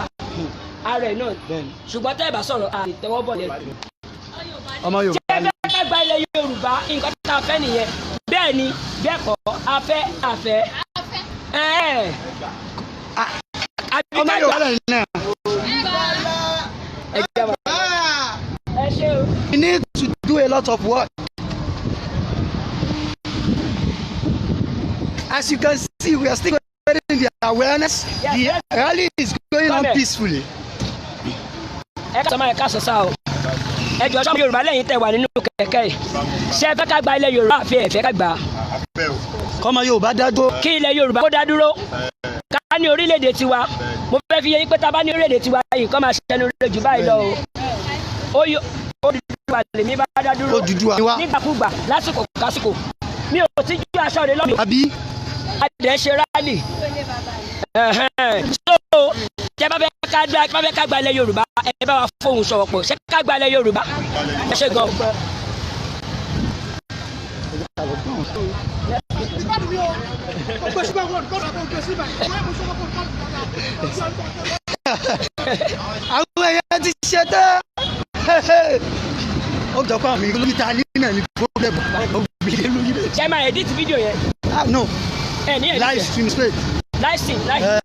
Speaker 8: ààrẹ náà ṣùgbọ́n tẹ́ ẹ bá sọ̀rọ̀ àlè tẹ́wọ́ bọ̀ lẹ́nu
Speaker 2: ọmọ Yorùbá
Speaker 8: tí ẹ fẹ́ ká gba ilẹ̀ Yorùbá nǹkan tá a fẹ́ nìyẹn bẹ́ẹ̀ ni bẹ́ẹ̀ kọ́ a fẹ́
Speaker 2: ọmọ Yorùbá lẹ́yìn náà.
Speaker 8: ẹ ṣe o.
Speaker 2: We need to do a lot of work. As you can see, we are still getting the awareness. The rally is going on peacefully.
Speaker 8: ẹ ká sọ ma ẹ ká sọ sá o ẹ jọ sọmọ Yorùbá lẹ́yìn tẹ́ wà nínú kẹ̀kẹ́ yìí ṣé ẹ fẹ́ ká gba ilẹ̀ Yorùbá àfi ẹ fẹ́ ká gbà.
Speaker 2: kọ́mọ Yorùbá dá dúró.
Speaker 8: kí ilẹ̀ Yorùbá kó dá dúró ká ní orílẹ̀-èdè tiwa mo fẹ́ fi yé yín pé tá a bá ní orílẹ̀-èdè tiwa yìí kọ́ máa ṣẹnu rẹ̀ jù báyìí lọ o Odùduwà lèmi bá dá dúró nígbàkúgbà lásìkò kásìkò mi ò ti ju aṣọ rẹ lọ́mọ.
Speaker 2: àbí.
Speaker 8: adẹ ṣe rálì so tẹ bá fẹ́ ká gba ilẹ̀ Yorùbá ẹ bá wa fóun sọ̀rọ̀ pọ̀ ṣé ká gba ilẹ̀ Yorùbá ẹ ṣe gan.
Speaker 2: àwọn èèyàn ti ṣe tán ó jọ pé àwọn kìlómítà nínú ní problem
Speaker 8: ṣé máa edit fídíò yẹn.
Speaker 2: no
Speaker 8: ní
Speaker 2: live stream straight.
Speaker 8: live stream live.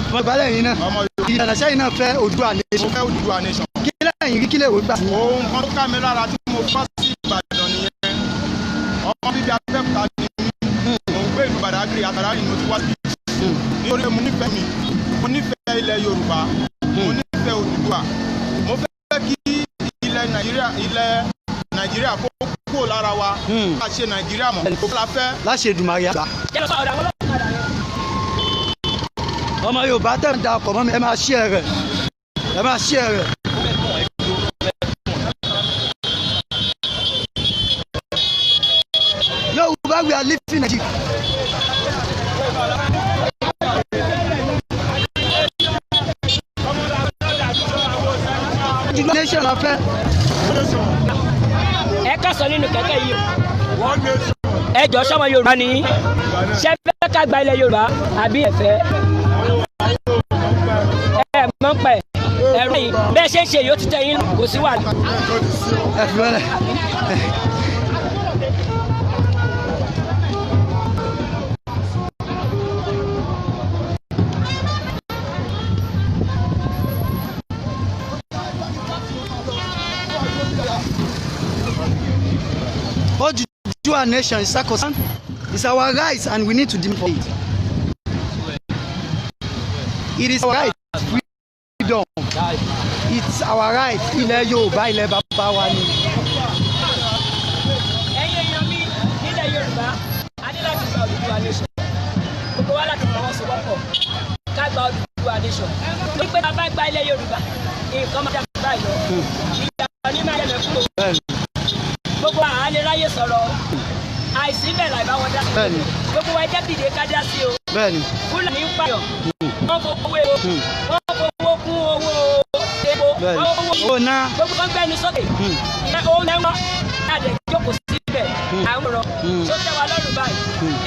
Speaker 2: ọmọ ìbálẹ̀ yìí náà ìdàgbà sẹ́yìn náà fẹ́ Oduduwa nation.
Speaker 1: mo fẹ́ Oduduwa nation.
Speaker 2: kí lẹ́yìn rí kí lè wò gbà.
Speaker 1: ohun kan tó ká mi lára tí mo fọ́ sí Ìbàdàn nìyẹn ọmọ bíbí Abẹ́òkúta ni mo ń gbé ìlú Badagry àtàrà ni mo ti wá sí nítorí mo nífẹ̀ẹ́ mi mo nífẹ̀ẹ́ ilẹ̀ Yorùbá mo nífẹ̀ẹ́ Oduduwa mo fẹ́ kí ilẹ̀ Nàìjíríà kó kúrò lára wa ká ṣe Nàìjíríà mọ̀ kó la fẹ́.
Speaker 2: láṣẹ Èdùmàrè àgbà. ọmọ Yorùbá tẹ̀ ń da ọkọ̀ mọ́ mi ẹ máa share rẹ̀ ẹ máa share rẹ̀. Yorùbá we are living Nigeria. nation la fẹ́.
Speaker 8: ẹ ká sọ nínú kẹ̀kẹ́ yìí ẹ jọ sọmọ Yorùbá ni ṣé fẹ́ ká gba ilẹ̀ Yorùbá àbí ẹ fẹ́ ẹ mọ̀ pẹ́ ẹ̀rọ yìí bẹ́ẹ̀ ṣe ń ṣe yìí ó ti tẹ̀ yín kò sí wàhálà.
Speaker 2: ẹ fi wọlé. Oduduwa nation is sacrosanct. It's our right and we need to demand for it. It is our right. Freedom. It's our right. Ilẹ̀ Yorùbá ilẹ̀ bàbá wa ni.
Speaker 8: ẹ̀yin èèyàn mi nílẹ̀ Yorùbá a ní láti gba Oduduwa nation gbogbo wa láti fọwọ́sowọ́pọ̀ ká gba Oduduwa nation torí pé bàbá gba ilẹ̀ Yorùbá nǹkan máa dàgbà báyìí lọ ìyá ní máa yẹlẹ kúrò gbogbo àwọn alẹ́ ráyè sọ̀rọ̀ àìsí bẹ́ẹ̀ láì bá wọn dá sí gbogbo wa jẹ́ dìde ká dá sí o Fúlàní ń pààyàn wọ́n fowó epo wọ́n fowó kún owó epo owó
Speaker 2: náà
Speaker 8: gbogbo kan gbẹ́ni sókè owó lẹ́wọ̀n láti jókòó síbẹ̀ àwọn ọ̀rọ̀ tó tẹ́ wa lọ́rùn báyìí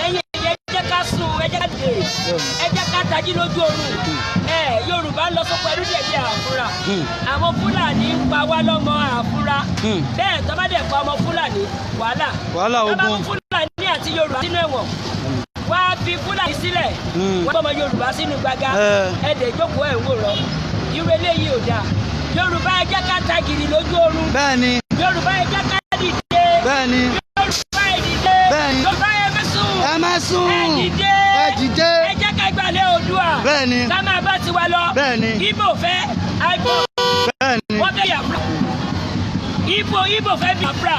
Speaker 8: ẹ̀yin ẹ jẹ́ ká sùn ẹ jẹ́ ká dé ẹ jẹ́ ká tají lójú oorun Yorùbá ń lọ sóko ẹrú díẹ̀ díẹ̀ àfúrà àwọn Fúlàní ń pa wá lọ́mọ àfúrà bẹ́ẹ̀ tó bá dẹ̀ pa ọmọ Fúlàní wàhálà
Speaker 2: ogun
Speaker 8: tó bá mú Fúlàní àti Yorùbá sínú ẹ̀wọ̀n wá fi Fúlàní sílẹ̀ wọ́n bọ́ ọmọ Yorùbá sínú gbàgà ẹ̀dẹ̀ ìjókòó ẹ̀ ń wòran irú eléyìí ò dáa Yorùbá ẹ jẹ́ ká tagìrì lójú oorun Yorùbá ẹ jẹ́ ká dìde Yorùbá ẹ dìde Yorùbá ẹ má sùn ẹ dìde ẹ jẹ́ ká gbalẹ̀ Oòduà ká máa bá tiwa lọ Ìgbò fẹ́ àgbò wọ́n fẹ́ Biafra Ìgbò fẹ́ Biafra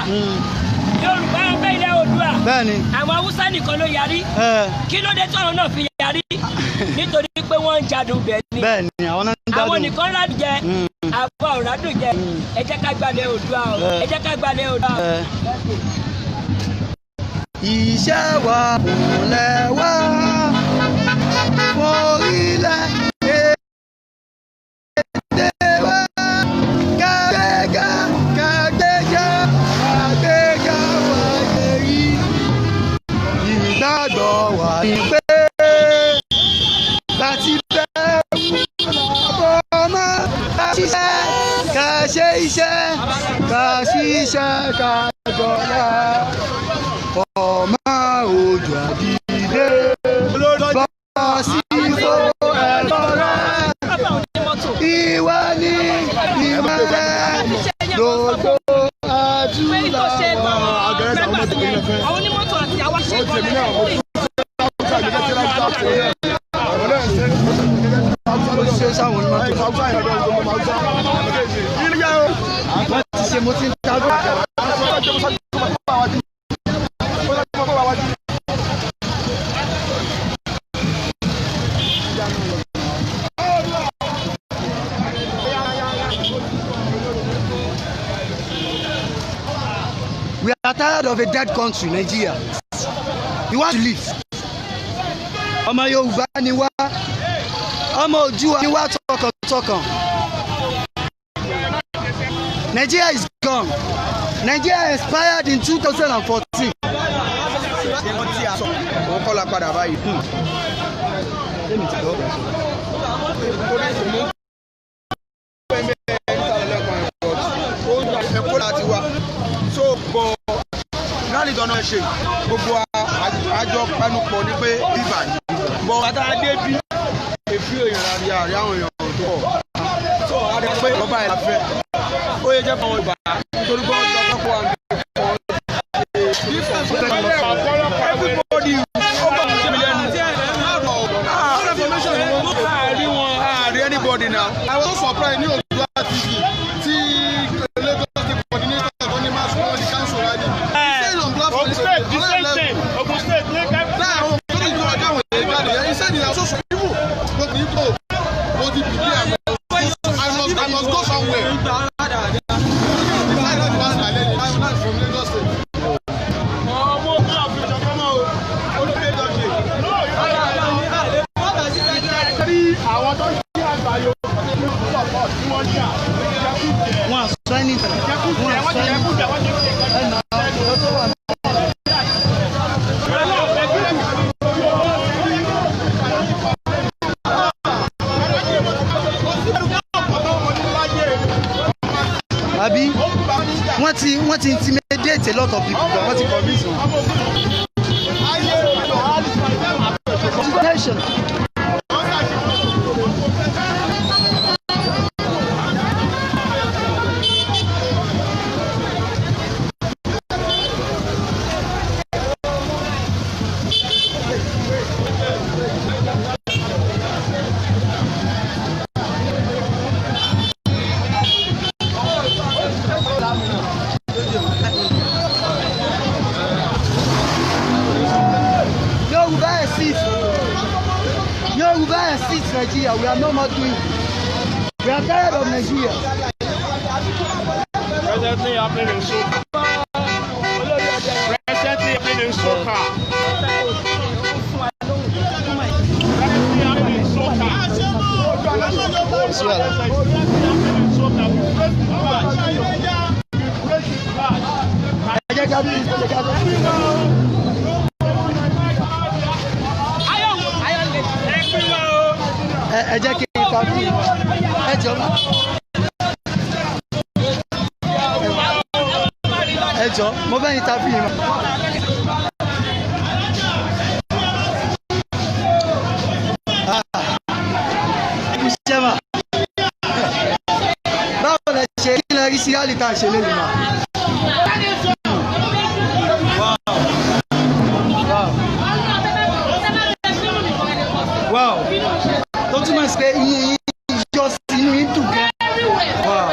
Speaker 8: Yorùbá ń fẹ́ ilẹ̀ Oòduà.
Speaker 2: Bẹ́ẹ̀ni.
Speaker 8: Àwọn Haúsá nìkan ló yarí. Kí ló dé tọ́run náà fi yarí? Nítorí pé wọ́n ń jadùn bẹ̀ ni.
Speaker 2: Bẹ́ẹ̀ni, àwọn náà ń jadùn.
Speaker 8: Àwọn nìkan rádùn jẹ. Àwọn ò rádùn jẹ. Ẹ jẹ́ ká gbalẹ̀ Oòduà o. Ẹ jẹ́ ká gbalẹ̀ Oòduà.
Speaker 2: Iṣẹ́ wa kúnlẹ̀ wá orílẹ̀ èdè wa kàgbéga kàgbéga kàgbéga wáyé yìí. Ìgbàgbọ́ wà ní pé láti bẹ̀rù ọmọ ká ṣiṣẹ́ ká ṣe iṣẹ́ ká ṣiṣẹ́ ká gbọ́dọ̀. Ọmọ Oòduà dìde bọ́ sí ipò ẹ̀lọ́ra ìwà ní ìmọ̀lẹ̀ lóko àdúrà.
Speaker 5: Àwọn onímọ́tò àti àwọn aṣèkọ̀ọ́
Speaker 2: We are tired of a dead country, Nigeria. We want to live. Ọmọ Yorùbá ni wá, ọmọ Oduduwa ni wá tọkàntọkàn. Nigeria is gone. Nigeria expired in 2014.
Speaker 4: Ó kọ́ la padà báyìí. Ẹ̀kọ́ láti wá. So bọ̀ rally tọ́nà ṣe gbogbo àjọ panupọ̀ ní pé bíbà ní. Bọ̀ bàtà adé bí èfi èèyàn àrí àwọn èèyàn tó pọ̀. So adé pé ọba ẹ̀ la fẹ́. Ó yẹ jẹ́ fún àwọn ìbà nítorí pé wọ́n ti lọ fọ́ àǹdí. Everybody ó bọ̀ fún mi lẹ́nu. Àárí anybody now. I was so surprised ní Oduduwa TV tí Lagos State coordinator tó ní máa sọ ọ́ di council rally.
Speaker 1: Ogun State, the same thing. Ogun State,
Speaker 4: náà àwọn tó ní ìjọba dáhùn èyí jáde ẹ̀yin sẹ́ni náà sọ̀sọ̀ ibù gbogbo ibò mo ti bìbí àmọ́ I must go somewhere. From Lagos State.
Speaker 1: àwọn tó ń ṣí àgbáyé tí wọ́n jà
Speaker 2: Wọ́n sọ ẹni tẹ̀. Wọ́n sọ ẹni tẹ̀. Ẹnà ọ̀dọ́ tó wà ní. Àbí wọ́n ti intimidate a lot of people but wọ́n ti convince wọn. Nation. Yoruba exist Nigeria. We are no more doing it. We are tired of Nigeria.
Speaker 1: presently happening in Soka. Presently happening in Soka.
Speaker 2: Ẹ jẹ́ kí n ta bí ẹ jọ ẹ jọ mo fẹ́ yín ta bí yín. Báwo lẹ ṣe kí lẹ rí sí àlìtà ṣe lè lè máa. Wow. Don't you mind saying just in into wow.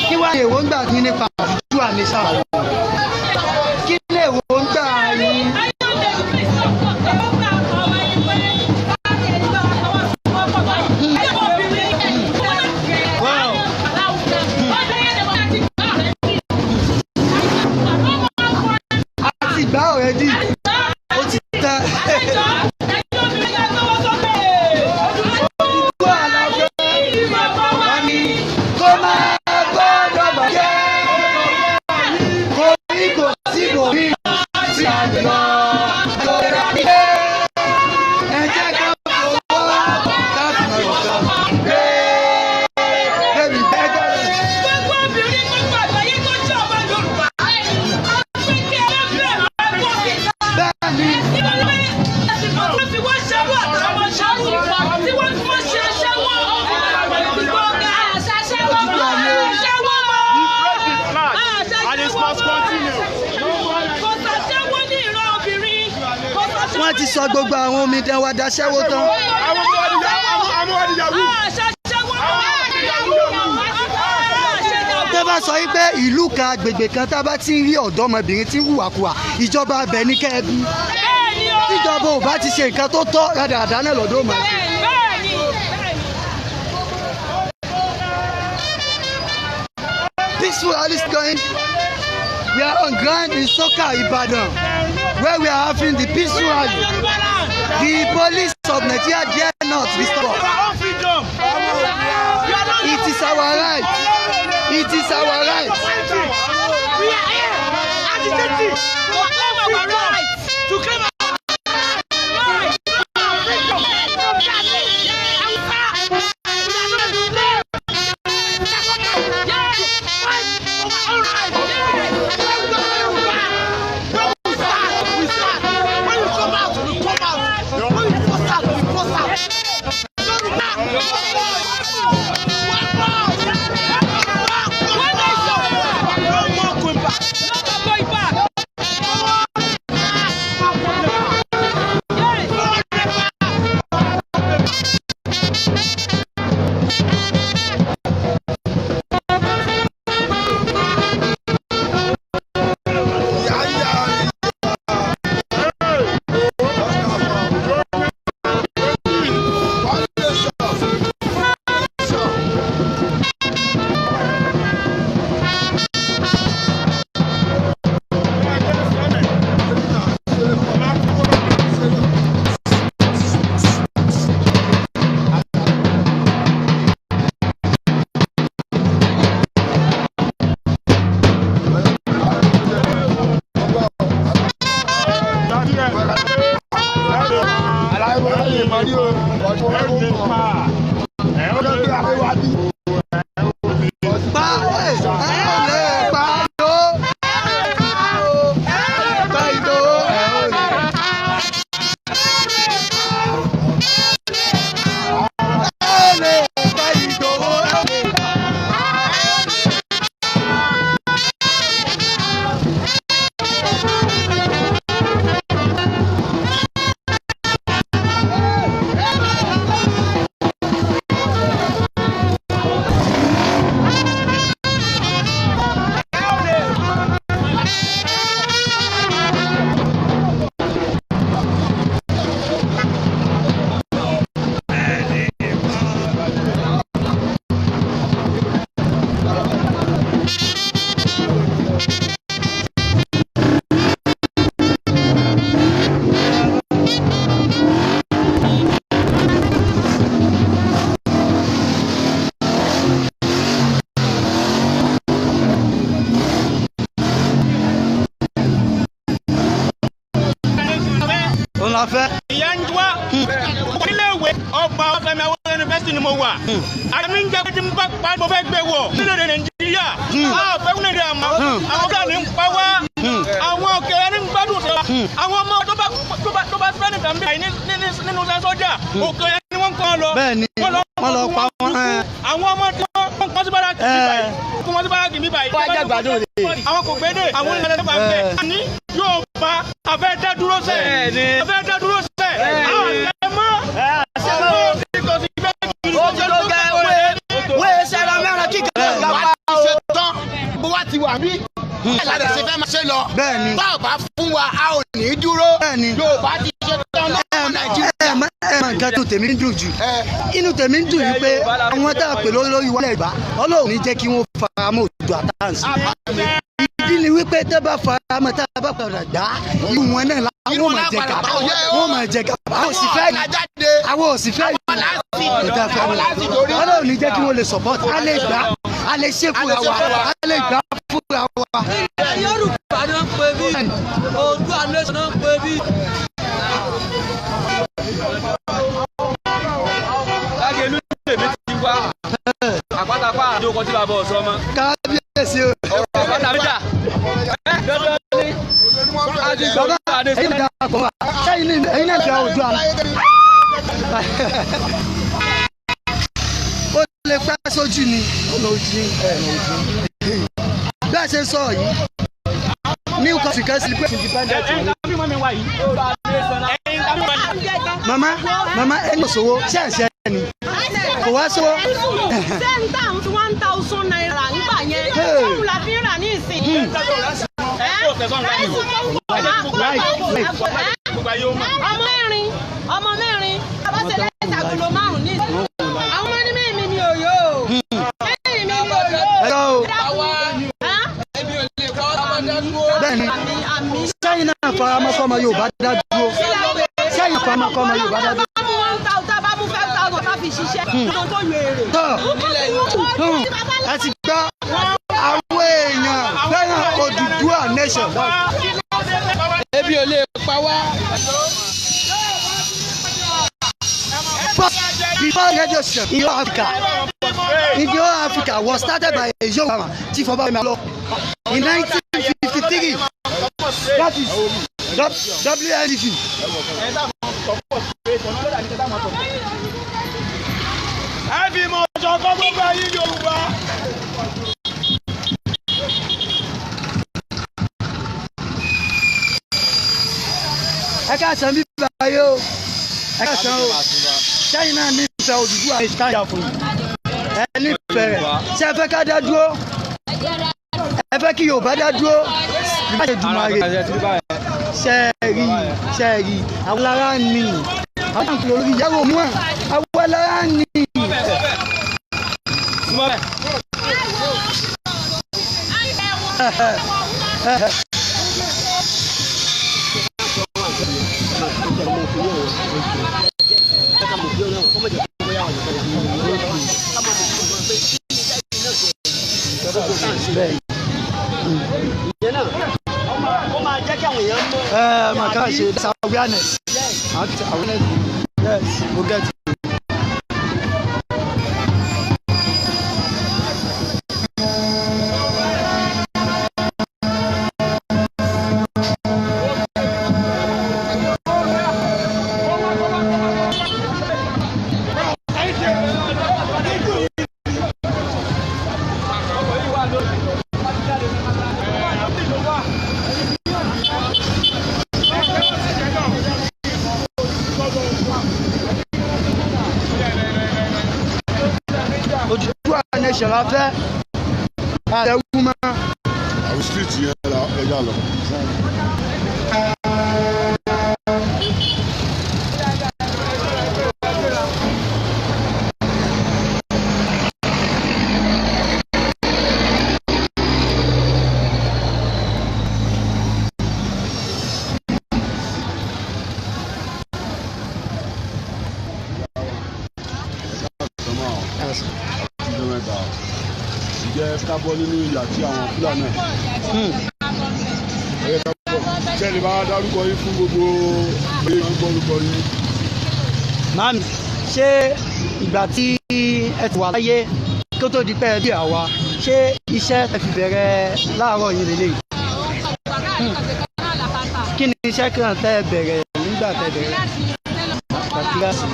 Speaker 2: Kí wá èròǹgbà kí nípa Odùduwà ní sáà kí ni èròǹgbà yín. àti ìgbà ọ̀rẹ́dì ó ti tẹ́. wọ́n ti sọ gbogbo àwọn omidan wa daṣẹ́wó tán. tó bá sọ wípé ìlú kan agbègbè kan tá a bá ti ń rí ọ̀dọ́mọbìnrin tí ń hùwàkuwà ìjọba abẹ ní kẹ́ẹ̀bí tíjọba ò bá ti ṣe nǹkan tó tọ́ rádaràdá náà lọ́dọ̀ ò máa ṣe. Peaceful rally is going. We are on ground in Soka, Ibadan, where we are having the peaceful rally. The police of Nigeria dare not disturb. It is our right. It is our right.
Speaker 3: We are here agitating to claim our rights. To claim our rights.
Speaker 9: ìyá ń wá oníléèwé ọba Ọbáfẹ́mi Awólọ́wọ̀ yunifásitì ni mo wà. àmì ń jẹ́ pé tí mo bá pa mo fẹ́ gbé wọ̀ nílẹ̀ Nàìjíríà. fẹ́ wúlò dé àmọ́ àwọn Fúlàní ń pa wá àwọn òkèèrè ní gbádùn tó wá. àwọn ọmọ tó bá fẹ́ nìkan bí nínú sọ́jà òkèèrè ni wọ́n kọ́ lọ.
Speaker 2: bẹ́ẹ̀ni wọ́n lọ pa wọn.
Speaker 9: àwọn ọmọ tí wọ́n kọ́ sí báràkì bí báyìí kọ́ sí báràkì bí báyìí.
Speaker 2: wọ́n á jẹ́ gbádùn rẹ̀.
Speaker 9: àwọn kò gbédè àwọn ìlànà tó bá gbé. àní yóò bá afẹ́ dá dúró sẹ́ afẹ́ dá dúró sẹ́ àwọn ẹ̀mọ́
Speaker 2: wọ́n ṣẹlẹ̀ mẹ́rin kíkẹ́
Speaker 4: ti wà bí ìlànà ṣe fẹ́ máa ṣe lọ.
Speaker 2: Bẹ́ẹ̀ni.
Speaker 4: Bá ò bá fún wa a ò ní dúró.
Speaker 2: Bẹ́ẹ̀ni.
Speaker 4: Yorùbá ti ṣe tán náà Nàìjíríà.
Speaker 2: Ẹ máa nǹkan tó tèmi ń dùn jù. Inú tèmi ń dùn yìí pé àwọn tá a pè lórí wálé ìgbà Ọlọ́run ní jẹ́ kí wọ́n fara mọ́ Oòduà àtàǹsì. Ìdí ni wípé tẹ́ bá fara mọ́ tá a bá padà gbá irú wọn náà láwọn máa jẹ gàba. Wọ́n máa jẹ gàba. Àwọn ò sì fẹ́ Ọlọ́run ní jẹ́ kí wọ́n lè support. A lè gbá, a lè ṣe fúnra wa, a lè gbá fúnra wa.
Speaker 6: Yorùbá náà ń pè bí Oòduà nation náà ń pè bí.
Speaker 9: Lágẹ̀lú tèmi ti wá àpátápá àdókò tí bàbá ọ̀sọ́ mọ́.
Speaker 2: Kábíyèsí o.
Speaker 9: Àpáta méjà. Dandan ni.
Speaker 2: Bàbá ẹ̀yin náà kọ̀ wá. Ẹ̀yin náà fẹ́ Oòduà. Ó lè pẹ́ sójú ni. Ọ̀nà ojú bí a ṣe sọ yìí new country can celebrate independence. Mama ẹni òṣòwò ṣe ẹ̀ṣẹ̀ ni kò wá sówó.
Speaker 5: sẹ́ńtà 1,000 naira nígbà yẹn fóònù la fi ń rà ní ìsìn. ọmọ mẹ́rin abọ́sẹ̀lẹ̀ ìtàgùlò márùn-ún ní ìsìn. àwọn ọmọ ní mẹ́rin ni òyò. mẹ́rin mi ni òyò.
Speaker 2: Bẹ́ẹ̀ni sẹ́yìn náà faramọ́ kọ́mọ Yorùbá dá dúró sẹ́yìn faramọ́ kọ́mọ Yorùbá dá dúró.
Speaker 5: Bá mú 5,000 ká fi ṣiṣẹ́ tó tó yọ èrè.
Speaker 2: Ẹ ti gbọ́ àwọn èèyàn fẹ́ràn Oduduwa nation.
Speaker 4: Ebi ò lè pa wá.
Speaker 2: Before radio station in West Africa was started by a young man, Chief Obafemi in 1953. That is WNDP.
Speaker 9: Ẹ fi mọ̀ ọ̀ṣọ́ kọ́ gbogbo ayé Yorùbá.
Speaker 2: Ẹ káàsán bí báyìí o. Ẹ káàsán o. Sẹ́yìn náà nífẹ̀ẹ́ Oduduwa ní stand up fún mi. Ẹ nífẹ̀ẹ́ rẹ̀. Ṣé ẹ fẹ́ ká dá dúró? Ẹ fẹ́ kí Yorùbá dá dúró? Má ṣe dùn ààrẹ. Ṣé ẹ rí àwọn lára ní. Àwọn àǹkùn lórí ìyàwó mú ẹ̀. Àwọn lára ní. My car is awareness. Yes, we'll get it. Oduduwa nation la fẹ́ àtẹ̀wù mọ́.
Speaker 1: Àwọn street yẹn la ẹja lọ. Ìjẹ́ ká bọ́ nínú ìyà tí àwọn Fúlàní ẹ̀yẹ ká bọ̀. Ṣé ẹni bá dárúkọ yín fún gbogbo ilé ìgbọ́ orúkọ yín?
Speaker 2: Màámi, ṣé ìgbà tí ẹ ti wà láyé kó tó di pé ẹ bí àwa, ṣé iṣẹ́ ẹ fi bẹ̀rẹ̀ láàárọ̀ yìí lélẹ́yìí? Kí ni iṣẹ́ kan tẹ́ ẹ bẹ̀rẹ̀ nígbà tẹ́ ẹ bẹ̀rẹ̀? Kíláàsì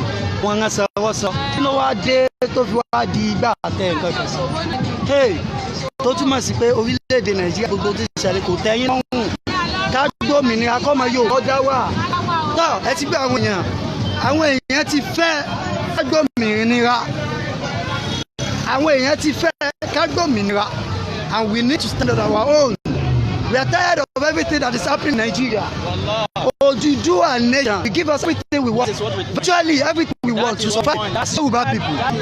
Speaker 2: wọn ń sanwó sọ kí ló wá dé tó fi wá di ìgbà tẹ nǹkan kan sọ. Tó túmọ̀ sí pé orílẹ̀-èdè Nàìjíríà gbogbo tó ti ṣẹlẹ̀ kò tẹ́yìn lọ́rùn ká gbòmìnira kọ́mọ Yorùbá dá wà. Tọ́ ẹ ti gbé àwọn èèyàn ti fẹ́ ká gbòmìnira. Àwọn èèyàn ti fẹ́ ká gbòmìnira and we need to stand on our own. We are tired of everything that is happening in Nigeria. Oduduwa nation, we give us everything we want. Virtually everything we want to survive as Yoruba people.
Speaker 9: That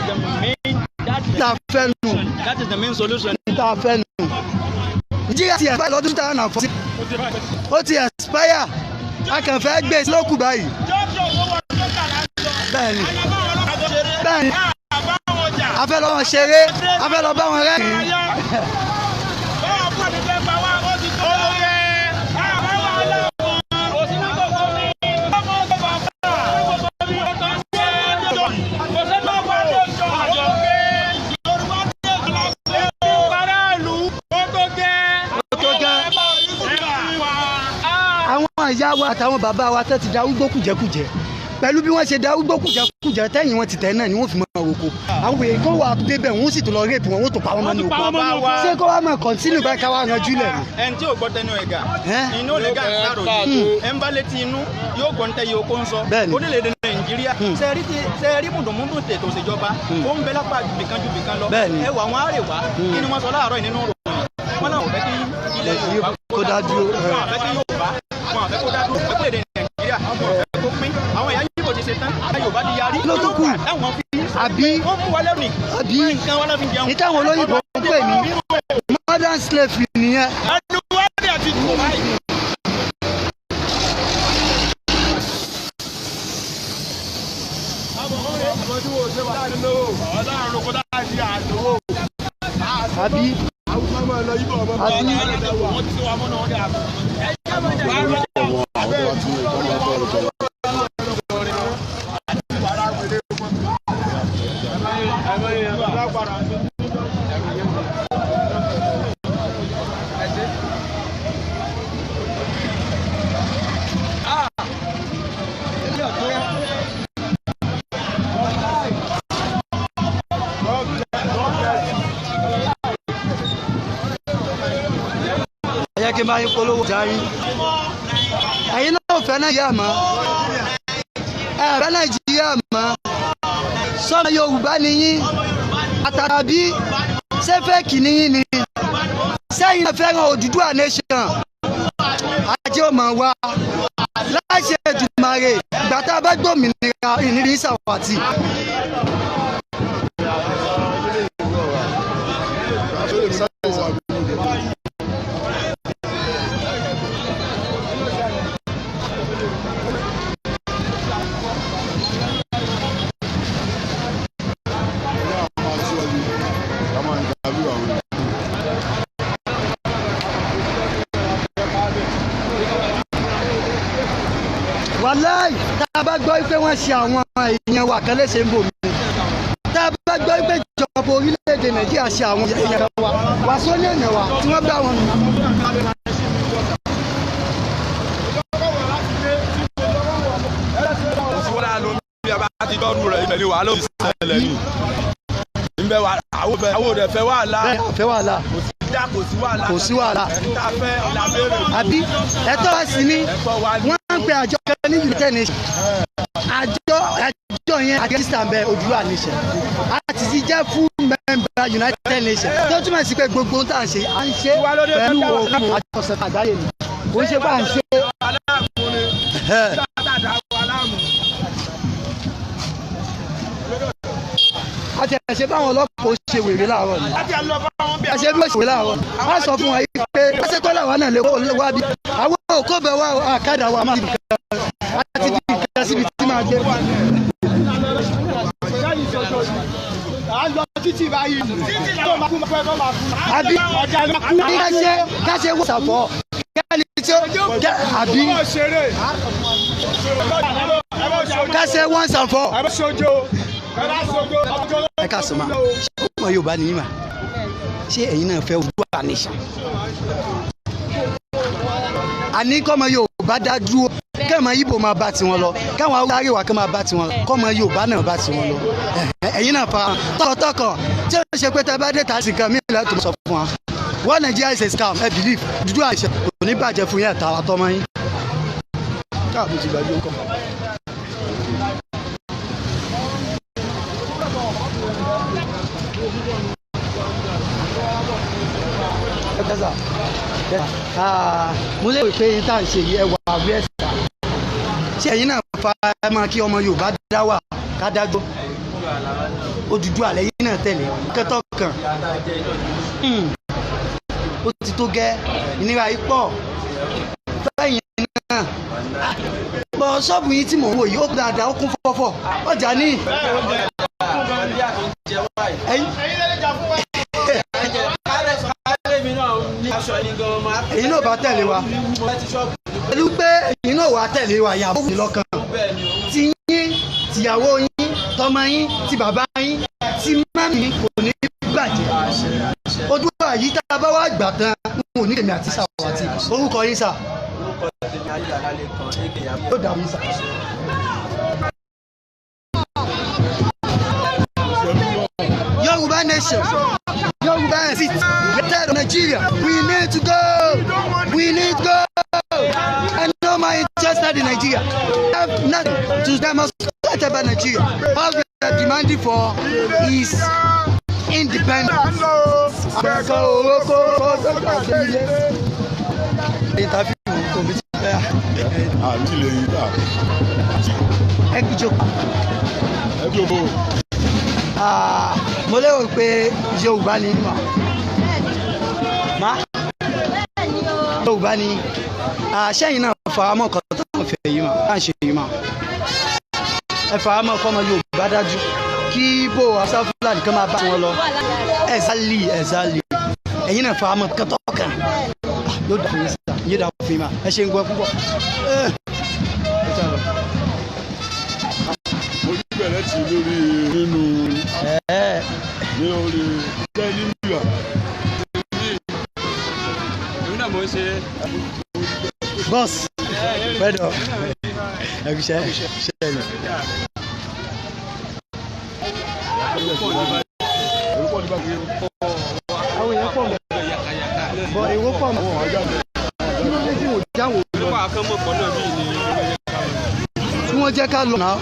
Speaker 9: is the main solution.
Speaker 2: Nigeria ti expire lọ́dún 2014. Ó ti expire. A kàn fẹ́ gbé lókù báyìí. Bẹ́ẹ̀ni. A fẹ́ lọ wọn ṣeré, a fẹ́ lọ bá wọn rẹ́rìn-ín. Àwọn ìyá wa àtàwọn bàbá wa tẹ́ ti darúgbó kùjẹkùjẹ pẹ̀lú bí wọ́n ṣe darúgbó kùjẹkùjẹ tẹ́yìn wọn ti tẹ̀ náà ni wọ́n fi máa roko àwọn èèyàn kan wà débẹ̀ wọ́n sì tún lọ rèépù wọn wọ́n tó pa wọn mọ́ ní oko ṣé kó wá máa kọ̀ntínú báyìí ká wá ranjú lẹ̀.
Speaker 9: ẹni tí ò gbọ́ tẹnu ẹ̀gà inú lè gà sáró yìí ẹ̀ ń bá létí inú yóò gbọ́ ntẹ́ yìí oko ń sọ orílẹ̀-èdè Nàìjíríà sẹ́ẹ̀rí mùdùnmùdùn tètò ìṣèjọba ó ń bẹ lápá jùbìkan jùbìkan lọ ẹ wà wọn àrèwá kí ni wọ́n sọ láàárọ̀ nínú ròyìn wọn náà wọ́n fẹ́ kí ilẹ̀ Yorùbá kó dájú wọn fẹ́ kí Yorùbá wọn fẹ́ kó dájú orílẹ̀-èdè Nàìjíríà wọn fẹ́ kó pín àwọn ẹ̀yà yìí kò ti ṣe tán Yorùbá ti yarí
Speaker 2: ló tún kù àbí ìtàwọn olóyìnbó ń pè ní modern slavery nìyẹn. àbí kí n bá yín polówó járí ẹ̀yin náà ò fẹ́ Nàìjíríà mọ́ ẹ fẹ́ Nàìjíríà mọ́ sọ́mọ Yorùbá ni yín àtàbí ṣé fẹ́ẹ̀kì ni yín ni sẹ́yìn náà fẹ́ràn Oduduwa nation ajé ò mọ̀ wá láṣẹ Èdùmàrè ìgbà tá a bá gbòmìnira ìnírí ìsàwátì. wàláì tá a bá gbọ́ pé wọ́n ṣe àwọn èèyàn wa kan léṣe ń bò mí tá a bá gbọ́ pé ìjọba orílẹ̀-èdè Nàìjíríà ṣe àwọn èèyàn kan wa wà sóní èèyàn wa tí wọ́n bá wọn nù.
Speaker 4: òṣùwọ́n àlọ́ bí a bá ti dọ́rù rẹ̀ ibẹ̀ ni wàhálà òbí ṣẹlẹ̀ ní. ìbẹ̀ wà àwọn òde fẹ́ wàhálà.
Speaker 2: fẹ́ wàhálà. kò sí wàhálà. àbí ẹ̀tọ́ wa sì ni wọ́n ń pe àjọ kan ní United Nations àjọ yẹn àgẹ́sítà ń bẹ Oduduwa nation àti ti jẹ́ full member United Nations tó túmọ̀ sí pé gbogbo tá à ń ṣe à ń ṣe pẹ̀lú òkú àjọṣe àgbáyé ni kò ń ṣe bá à ń ṣe. àti ẹ̀ṣẹ̀ báwọn ọlọ́pàá ó ṣe wèrè láàárọ̀ ni ẹ̀ṣẹ̀ bí ó ṣe wèrè láàárọ̀ wọ́n sọ fún wa yìí pé ẹ̀ṣẹ̀ kọ́ làwọn náà lè wá bí àwọn òkú bẹ̀ wá àkàdà wa máa bí nǹkan àti bí nǹkan síbi tí máa gbé. àbí káṣe wọ́n sàfọ́ kẹ́ni tí ó àbí káṣe wọ́n sàfọ́. ẹ ká sọ ma ṣé ọmọ Yorùbá ni yín mà ṣé ẹ̀yin náà fẹ́ Oduduwa nation àní kọ́mọ Yorùbá dá dúró kẹ́mọ Ìgbò máa bá tiwọn lọ káwọn Haúsá Àríwá kan máa bá tiwọn lọ kọ́mọ Yorùbá náà bá tiwọn lọ ẹ̀yin náà fa tọkàntọkàn tí ó ṣe pé tẹ bá dé tàásì kan mí lẹ́tọ̀ sọ fún wa wọ́n Nigeria is a scam ẹ believe Oduduwa nation kò ní bàjẹ́ fún yín àtàwọn àtọmọ yín. káàbù ti gbàgbé ọkọ. mo lérò pé yín tá à ń ṣe yìí ẹwà àbí ẹ̀sà ṣé ẹ̀yin náà fa ẹ máa kí ọmọ Yorùbá dá wà ká dájọ́ Odùduwà lẹ́yìn náà tẹ̀lé kẹ́tọ́ kan ó ti tó gẹ́ ìnira yìí pọ̀ fẹ́yìn náà bọ̀ ṣọ́ọ̀bù yín tí mò ń wò yìí ó dáadáa ó kún fọ́fọ́ ọjà ní. èyí náà bá tẹ̀lé wa pẹ̀lú pé èyí náà wà tẹ̀lé wa ìyàwó mi lọ́kàn tí yín tìyàwó yín tọmọ yín ti bàbá yín ti mami kò ní bàjẹ́ Odùduwà yìí tá a bá wá gbà tán n ò ní èmi àti sàwátì orúkọ yín sà. yóò dàbí sà. Yoruba nation, Yoruba seat, better Nigeria. We need to go. We need to go. I know my interested in Nigeria. I have nothing to demonstrate about Nigeria. All we are demanding for is independence. Mo lérò pé Yorùbá ni mà Yorùbá ni sẹ́yìn náà faramọ́ kan tó ń fẹ́ yìí mà bá ń ṣe yìí mà ẹ faramọ́ kọ́mọ Yorùbá dájú kí bó Hausa Fúlàní kan máa bá wọn lọ ẹ̀zálì ẹ̀yin náà faramọ́ kẹ́tọ́kàn yóò dà fún yín síta yóò dà fún yín mà ẹ ṣe ń gbọ́ púpọ̀.
Speaker 1: bẹ̀rẹ̀ sí lórí nínú ní orí tẹ́lifíà.
Speaker 2: Boss, pẹ̀lú ẹ̀gúsẹ́ ṣẹlẹ̀. Àwọn èèyàn pọ̀ mọ́ bọ̀ èwo pọ̀ mọ́ kí ló dé tí wò jáwò lọ. Tí wọ́n jẹ́ ká lọ náà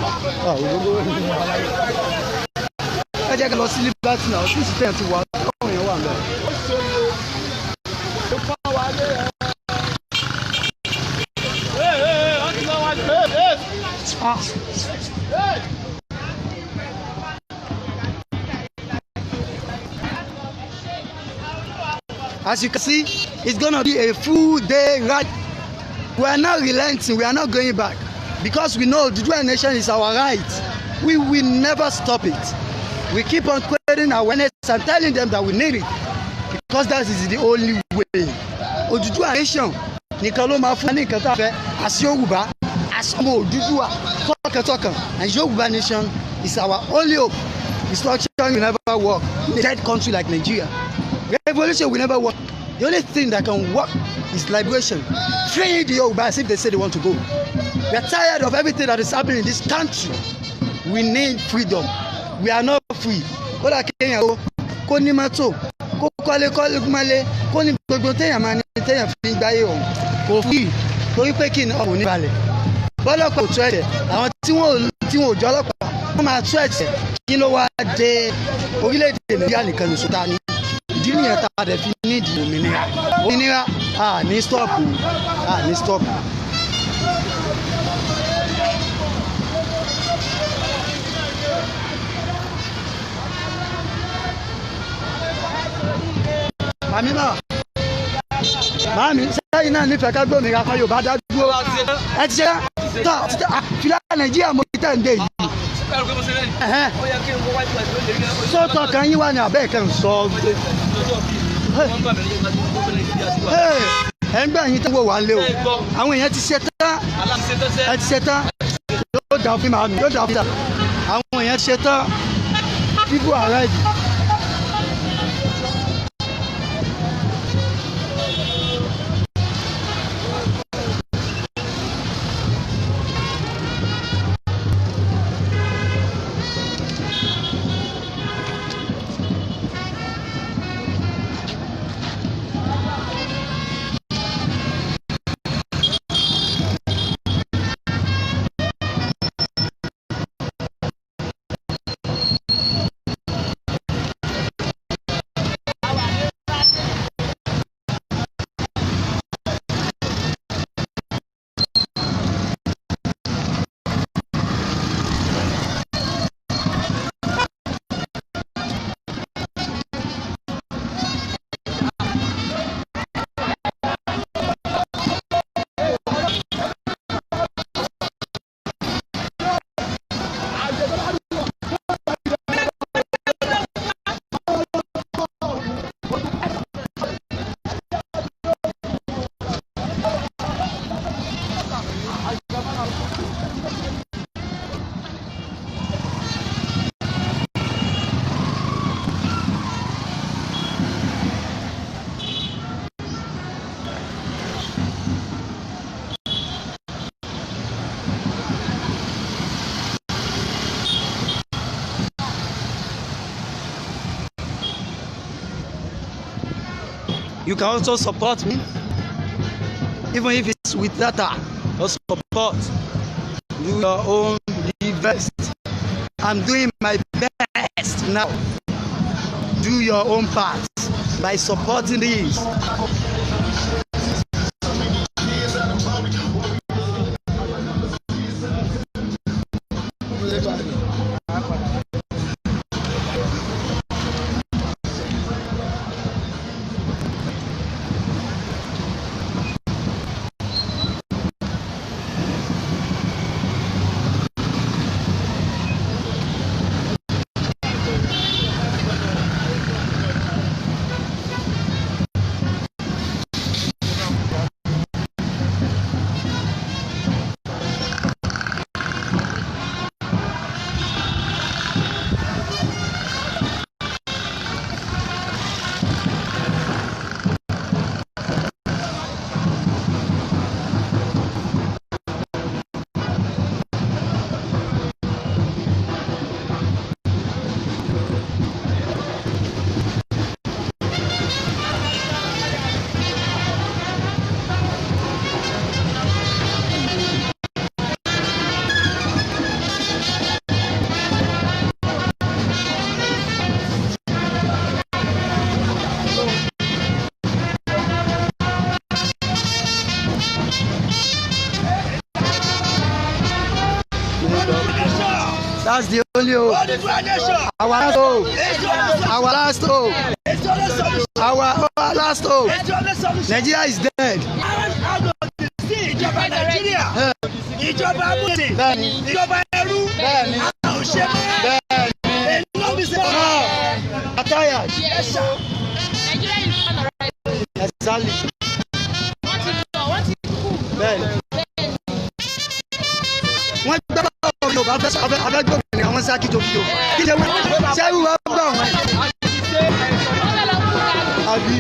Speaker 2: ẹ jẹ́ ká lọ sí Liberty náà ọ́fíìsì tẹ̀ ti wà ọ̀hún yẹn wà mẹ́. As you can see, it's gonna be a full day ride. We are not relenting, we are not going back because we know the Oduduwa nation is our right. We will never stop it. We keep on creating awareness and telling them that we need it because that is the only way. Oduduwa nation nìkan ló máa fún ní nǹkan tá a fẹ́ as Yorùbá as ọmọ Oduduwa tọkàntọkàn, and Yoruba nation is our only hope. Destruction will never work in a dead country like Nigeria. Revolution will never work. The only thing that can work is liberation. Free the Yorubas if they say they want to go. We are tired of everything that is happening in this country. We need freedom. We are not free. Kódà kéèyàn kó ní mọ́tò kó kọ́lé kó ní gbogbo téèyàn máa ní téèyàn fi gbáyé ọ̀hún kò free torí pé kí ni ọ̀hún ní balẹ̀. Bọ́lọ́pàá ò tó ẹ̀jẹ̀ àwọn tí wọ́n ò jọ ọlọ́pàá wọ́n máa tó ẹ̀jẹ̀ kí ló wá dé orílẹ̀-èdè Nàìjíríà nìkan ní sọ́tà ní. Ìdí nìyẹn tá a dẹ̀ fi nídìí òmìnira ní stọ́ọ̀pù ní stọ́ọ̀pù. Màmí sẹ́yìn náà nífẹ̀ẹ́ ká gbòmìnira kan Yorùbá dá dúró ẹ ti ṣe tọ́ fìlà Nàìjíríà mo ti tẹ̀ ń dé yìí. Sọ́tọ̀ kan yín wà ní abẹ́ ìkẹ́ ń sọ. Ẹ ń gbà yín tó wò wá lé o àwọn èèyàn ti ṣe tán ẹ ti ṣe tán yóò dà fún màmí yóò dà fún màmí àwọn èèyàn ti ṣe tán people are ready. you can also support me, even if it's with data or support. Do your own best. I'm doing my best now. Do your own part by supporting this. That's the only hope. Our last hope. Our last hope. Our last hope. Nigeria is dead.
Speaker 9: Ìjọba Nàìjíríà, ìjọba amúnisìn, ìjọba ẹrú, àwọn òṣèlú, ènìyàn bí sẹ́wọ̀n.
Speaker 2: I'm tired.
Speaker 5: Yes, sir. Nigeria is not alright.
Speaker 2: Exactly.
Speaker 5: Wọ́n ti kú.
Speaker 2: Bẹ́ẹ̀ni. Wọ́n gbọ́ ọ̀rọ̀ Yorùbá abẹ́gbọ̀n ní àwọn sáàkì tó kúrò. Kí ṣe wọ́n ṣe wíwá gbọ́ wọn. Àbí.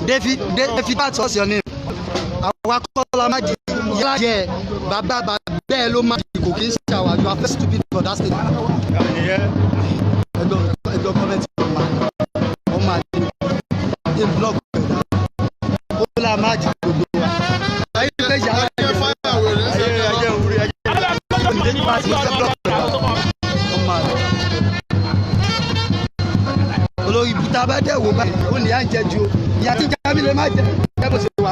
Speaker 2: David, what's your name? Àwa kọ́lá má di yálà jẹ bàbá bẹ́ẹ̀ ló má di kò kí n ṣe àwàjọ afẹ́ stupid for that state. Ẹgbẹ́ comment ọmọ àti in block ó là má di gbogbo wa. Ayé ìgbẹ́ yàrá ayé orí ayé ìgbẹ́ ní pàṣẹ ìgbẹ́ block ọmọ àti. Olórí ibùdó abẹ́dẹ̀ wò báyìí ó ní à ń jẹ ju ìyá tí jábí lè má jẹ ẹ bó ṣe wà.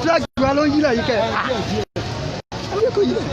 Speaker 2: flag wa ló ń yílẹ̀ yìí kẹ́ ẹ̀ kò yílẹ̀.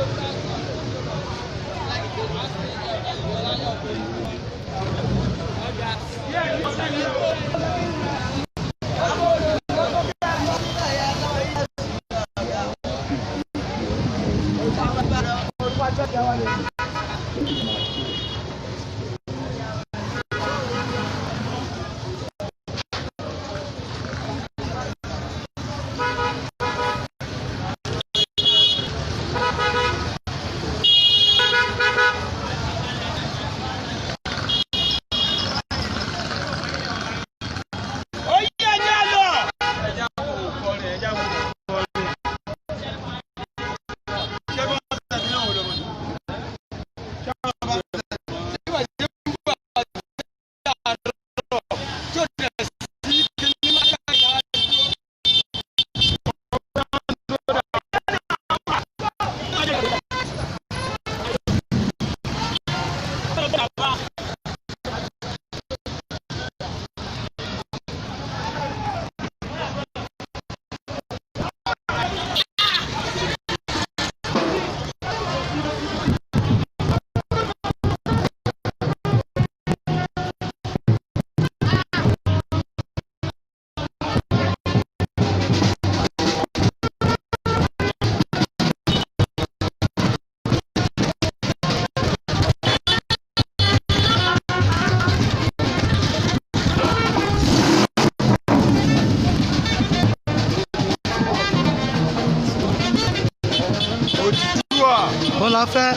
Speaker 2: On l'a fait.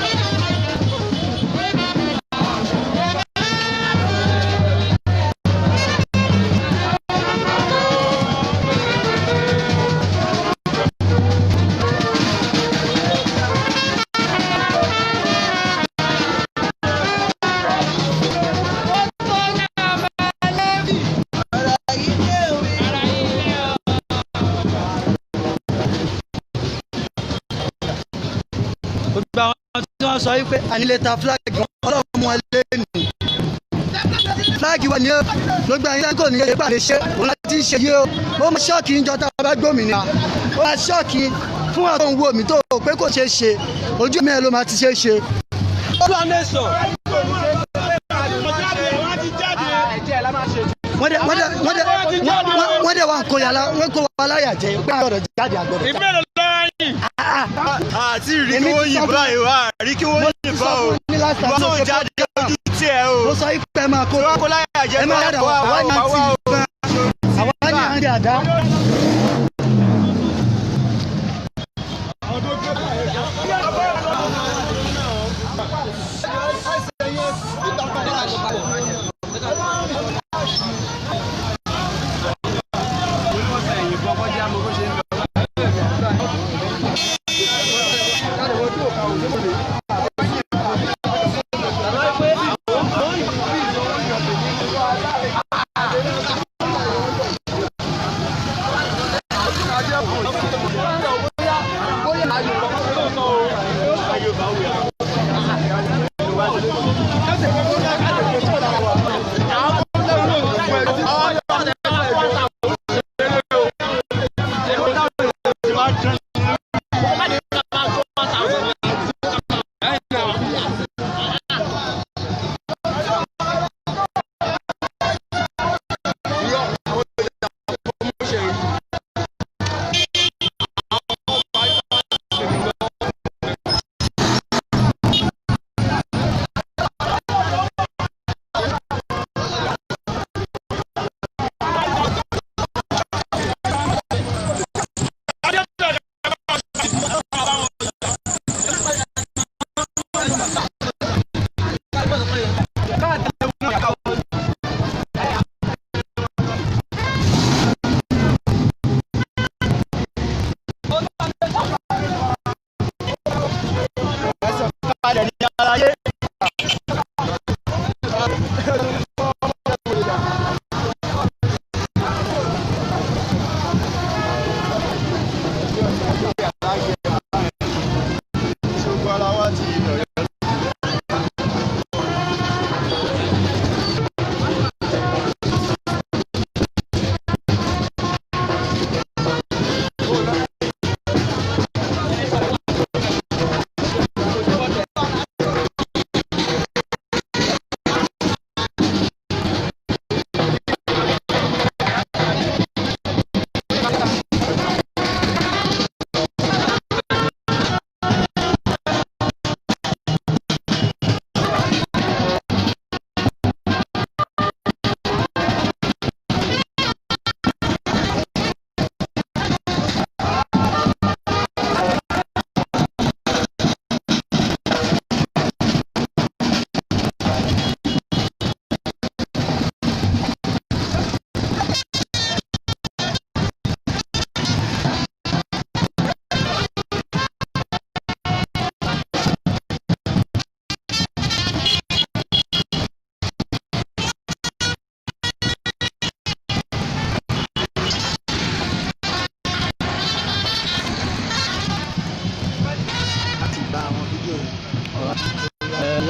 Speaker 2: Sọ wípé àníléta flag ọlọ́mọ ẹlẹ́nu flag wà ní gbogbo àyíká kò ní ẹgbàá lè ṣe òun láti ṣe yé o ó máa ṣọ́ọ̀kì ń jọta bá gbòmìnira ó máa ṣọ́ọ̀kì fún àwọn ohun wo mi tó o pé kò ṣeé ṣe ojú mi ẹ ló máa ti ṣeé ṣe. wọ́n dẹ̀ wá ń kó wa láyà jẹ pé àgbọ̀dọ̀ jáde àgbọ̀dọ̀ jáde.
Speaker 9: Àti rí kí wọ́n yìnbọn ìwà rí kí wọ́n yìnbọn o wọ́n tó jáde ojú tí ẹ o.
Speaker 2: Mo sọ pé ẹ máa kó
Speaker 9: láyà jẹ́
Speaker 2: máa yàdà wá ní àti ìgbà àwọn ní àndì àdá.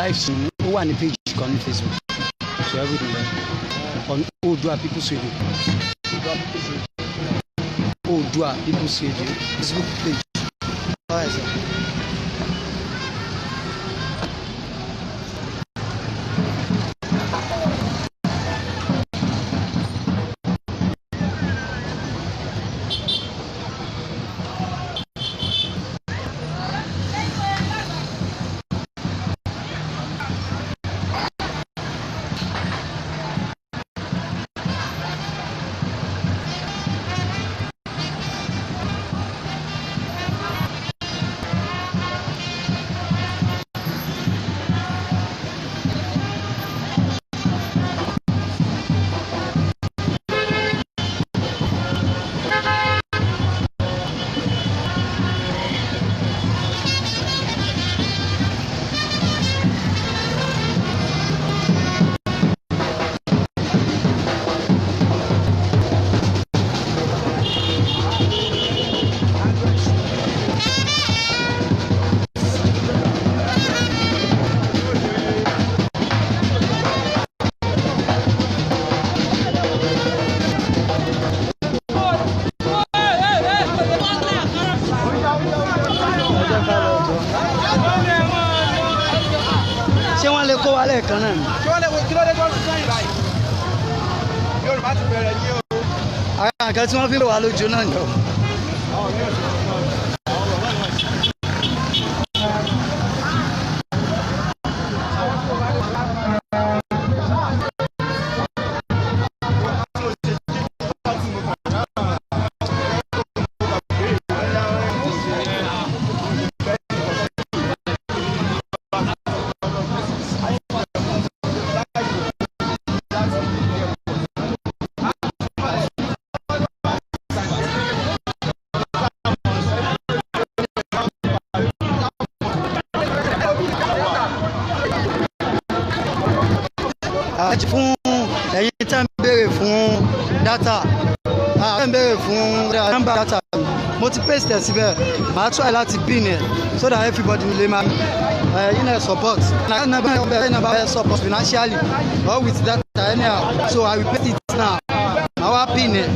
Speaker 2: live stream ó wà ní page kan ní Facebook so everything there on Oduduwa People's Radio. Oduduwa People's Radio Facebook page. All right, sir. ṣé wọ́n lè kó wa lẹ́ẹ̀kan náà ni.
Speaker 6: kí wọ́n lè wo kí ló dé tó ń sún sẹ́yìn báyìí Yorùbá ti bẹ̀rẹ̀ ní o.
Speaker 2: àwọn nǹkan tí wọ́n fi lè wà lójú náà ni. àti fún ẹ̀yin tẹ́ ń béèrè fún data tẹ́ ń béèrè fún nọ́mbà data mo ti paste ẹ̀ síbẹ̀ màá try láti pin ẹ̀ so that everybody lè máa support never support financially or with data anyhow so I will paste it now màá wá pin ẹ̀.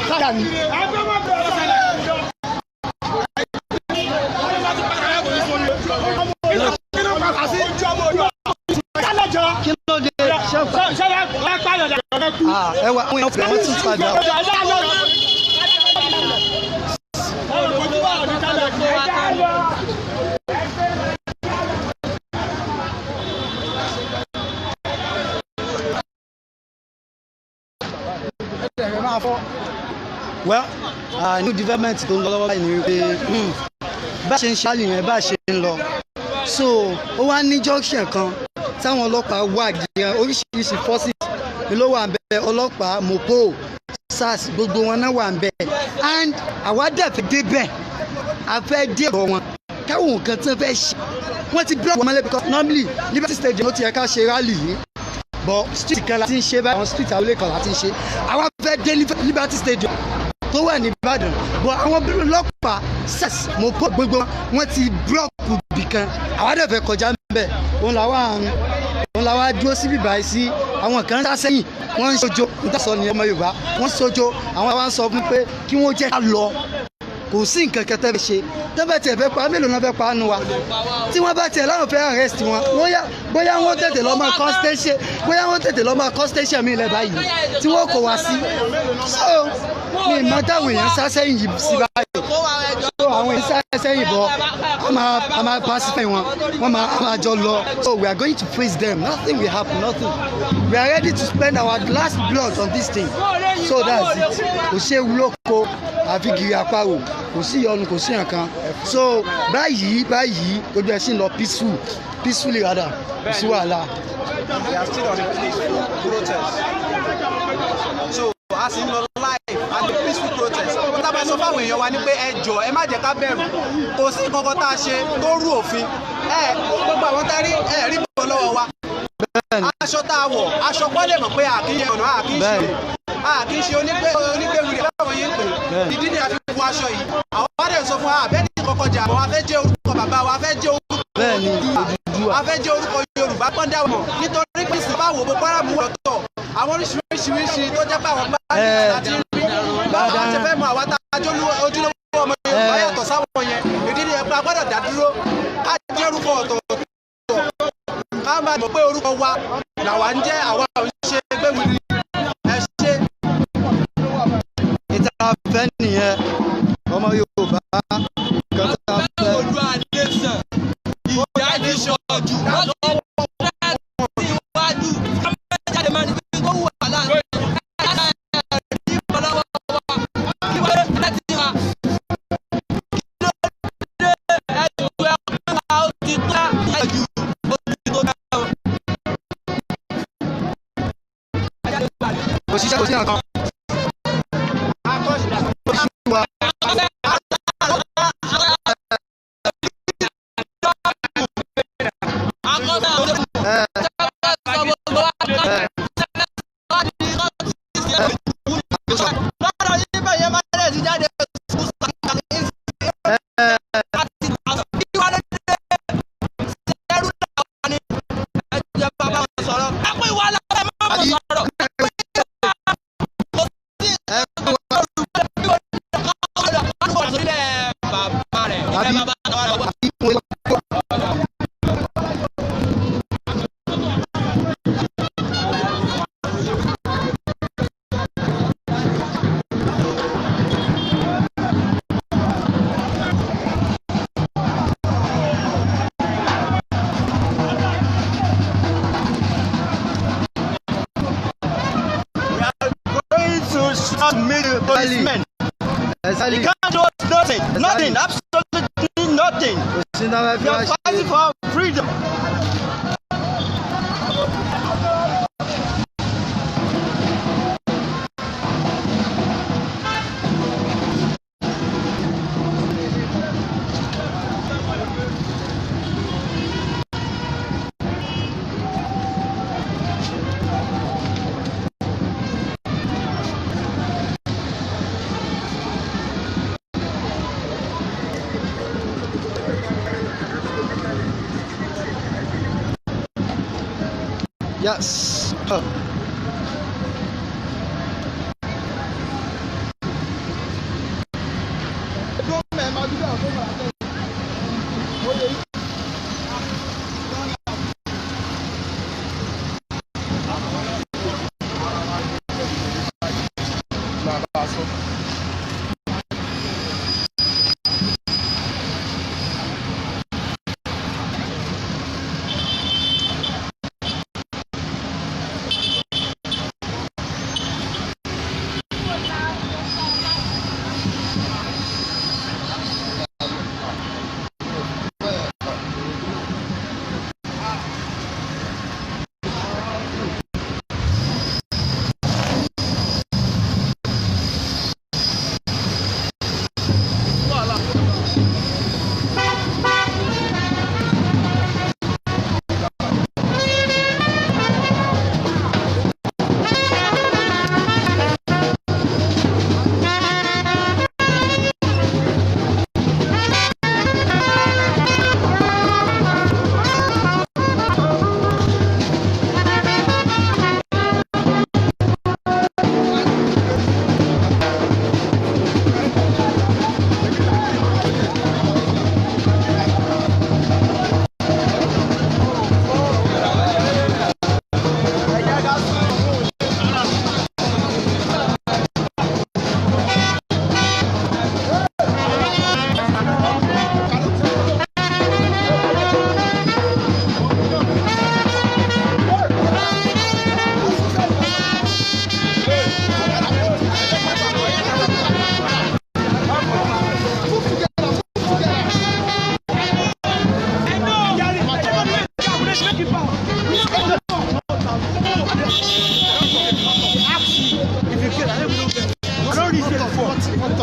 Speaker 2: Sáyà ni. Kí ló dé ṣẹ́fù? Ẹ wá àwọn èèyàn fẹ́ wọ́n tún padà. Well, new development tó ń lọ lọ́wọ́ báyìí ni wípé bá ṣe ń ṣe àlè yẹn bá ṣe ń lọ so ó wá ní junction kan táwọn ọlọ́pàá wà gíga oríṣiríṣi forces ló wà ń bẹ ọlọ́pàá mopo sars gbogbo wọn náà wà ń bẹ and àwa dẹ̀fẹ̀ débẹ̀ a fẹ́ dé ọ̀rọ̀ wọn káwọn nǹkan tí wọ́n fẹ́ ṣe wọ́n ti block wọn mọ́lẹ̀ because normally Liberty Stadium ló ti yẹ ká ṣe rally yìí but street kan la ti ń ṣe báyìí àwọn street àwọlé kan la ti ń ṣe àwa fẹ́ dé Liberty Stadium tó wà ní Ìbàdàn but àwọn ọlọ́pàá sars mopo gbogbo wọn ti block bìkan àwa dẹ̀fẹ̀ kọjá ń bẹ̀ òun làwa dúró síbí báyìí sí àwọn kan sá sẹ́yìn wọ́n ń sojo níta sọ ní ọmọ Yorùbá wọ́n sojo àwọn wa ń sọ fún pé kí wọ́n jẹ́ ká lọ kò sí nǹkan kẹtẹ́ fi ṣe tẹ́fẹ̀ tẹ̀ fẹ́ pa mélòó náà fẹ́ pa nu wa tí wọ́n bá tiẹ̀ láwọn fẹ́ arrest wọn bóyá wọ́n tètè lọ́ọ́ máa constitution bóyá wọ́n tètè lọ́ọ́ máa constitution mi lẹ̀ báyìí tí wọ́n kò wá sí so mi ì mọ táwọn èèyàn sá sẹ́yìn yìí sí báyìí so àwọn èèyàn sá sẹ́yìn bọ̀ a máa pacify wọn wọ́n máa jọ lọ so we are going to face them nothing will happen nothing we are ready to spend our last blood on this thing so that's it kò ṣe wúlò kó àfi gírí apárò kò sí ìyọnu kò sí nǹkan so báyìí gbogbo ẹ̀ sì ń lọ peacefully rather kò sí wàhálà.
Speaker 6: We are still on a peaceful protest. So as in your life and the peaceful protest tá a bá sọ fáwọn èèyàn wa ní pé ẹ jọ̀ọ́ ẹ má jẹ́ ká bẹ̀rù kò sí nǹkan kan tá a ṣe tó rú òfin gbogbo àwọn tá a rí bọ̀ lọ́wọ́ wa aṣọ tá a wọ̀ aṣọ gbọ́dọ̀ mọ̀ pé àkíyè ọ̀nà àkíyè onígbèwìrì báwọn yẹn pè ìdí ni a fi wọ aṣọ yìí àwọn bá dẹ̀ sọ fún wa àbẹ́ni kọ̀ọ̀kan jà àwọn afẹ́ jẹ́ orúkọ bàbá wa afẹ́ jẹ́ orúkọ Oduduwa afẹ́ jẹ́ orúkọ Yorùbá pọ́ndà mọ̀ nítorí pé sì bá wò bó Kwara mú ọ̀tọ̀ àwọn oríṣiríṣi tó jẹ́ pé àwọn gbáàdì láti rí báwo la ṣe fẹ́ mọ àwa tá a ojúlówó ọmọ Yorùbá yàtọ̀ sáwọn yẹn ìdí ni ẹgbẹ́ agbọ́dọ̀ dá dúró ká jẹ́ orúkọ ọ̀tọ̀ọ̀tọ̀ ká máa mọ̀ pé orúkọ wa làwa ń jẹ́ àwa ò ń ṣe gbéwìrì ẹ ṣe.
Speaker 2: ìta fẹ́ nìyẹn ọmọ Yorùbá kan tá a fẹ́.
Speaker 6: Oduduwa nation ìjà ní ṣọ́ọ̀jù lọ́dọ̀ tí iwájú jáde máa ní pé kó wà láàrin ní ìfọlọ́wọ́ wa kí wọ́n lè láti ra kí ló dé ẹ̀jú ẹ̀ ó ti tó ẹ̀jú ó ti tó dáa.
Speaker 2: òṣìṣẹ́ kò sí nǹkan.
Speaker 6: Policemen. You can't do nothing, absolutely nothing. You're fighting for freedom.
Speaker 2: Yes.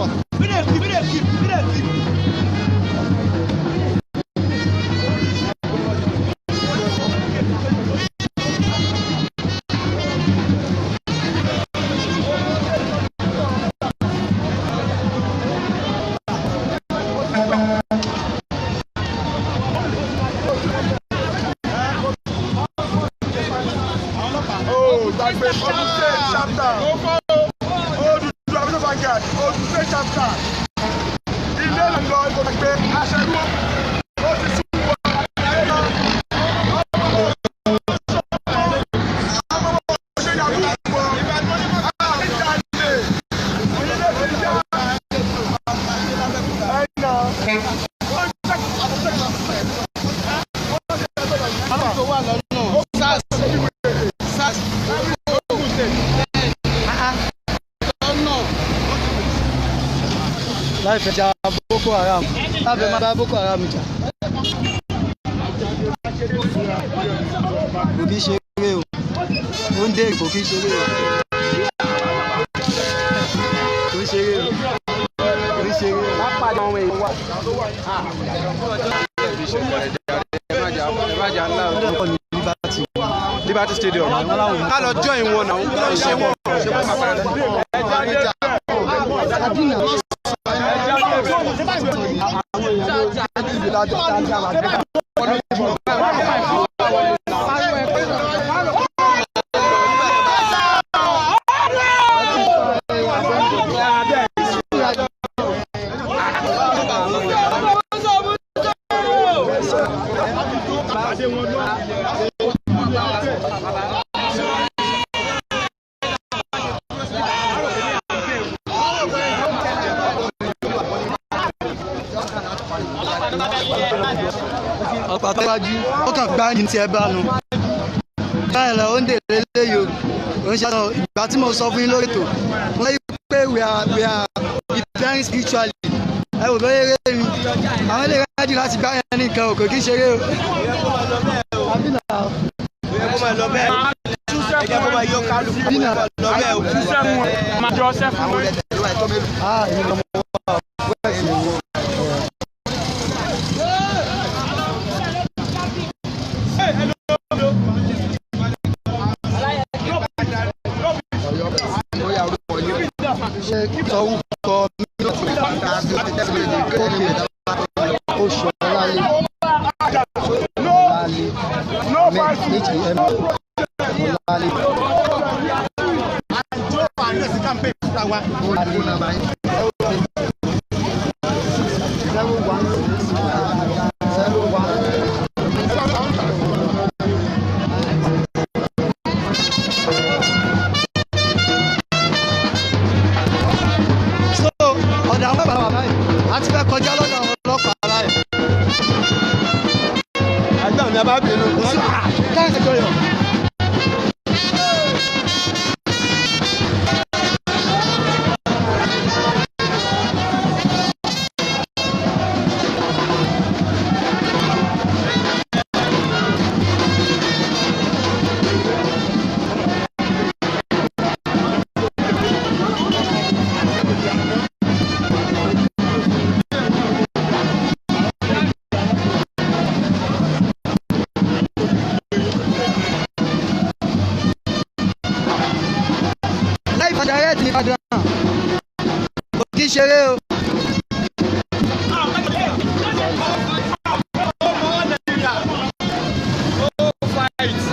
Speaker 3: talk. We dey keep.
Speaker 2: láì fẹ́ jà Boko Haram lábẹ́ máa bá Boko Haram jà. kò kí ṣeré o ó ń dé kò kí ṣeré o kò ṣeré o kò ṣeré o. lápàdé àwọn èèyàn wà. Liberty Stadium. ká lọ join wọn náà ká lọ ṣe wọn. ọ̀pá tó wájú ó kàn gbá ní tiẹ̀ bá nu báyìí lọ ó ń dèrè léyìí o ó ń ṣàtọ̀ ìgbà tí mo sọ fún yín lórí ètò mo lè pé we are preparing spiritually ẹ wò lóye eré mi àwọn ilé ìrẹ́jì láti gbá yẹn nìkan o kò kí ń ṣeré o. àbí nà ó. kó máa lọ bẹ́ẹ̀ ẹ jẹ́ kó máa yọ kálukú kó máa lọ bẹ́ẹ̀ o.
Speaker 9: máa jọ sẹ́fù mọ́.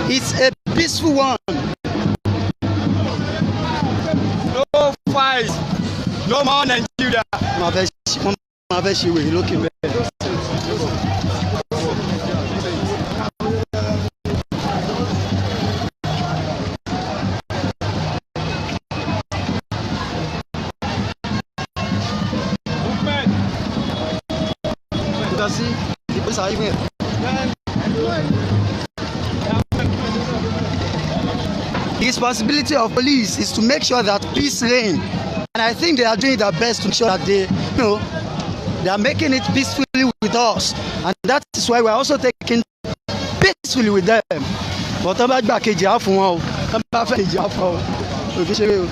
Speaker 9: It's a peaceful one. No fight. No more Nigeria.
Speaker 2: máa fẹ́ ṣe wèrè lókè bẹ́ẹ̀. The responsibility of police is to make sure that peace reigns, and I think they are doing their best to make sure that they are making it peacefully with us, and that is why we are also taking peacefully with them. But tọ́ bá gbà kejì á fún wọn o, tọ́ bá fẹ́ kejì á fún wọn o, òkè ṣeré o.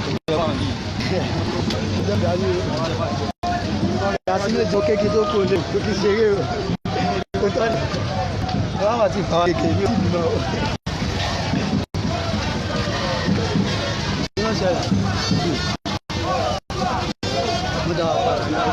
Speaker 2: àti méjì kéèké tó kó lè kó kí ṣeré o kó tọ́ ni wọ́n á ti fà wá kéèké ní òbí náà. Wọ́n ṣẹlẹ̀ mo dá wà pàtó náà.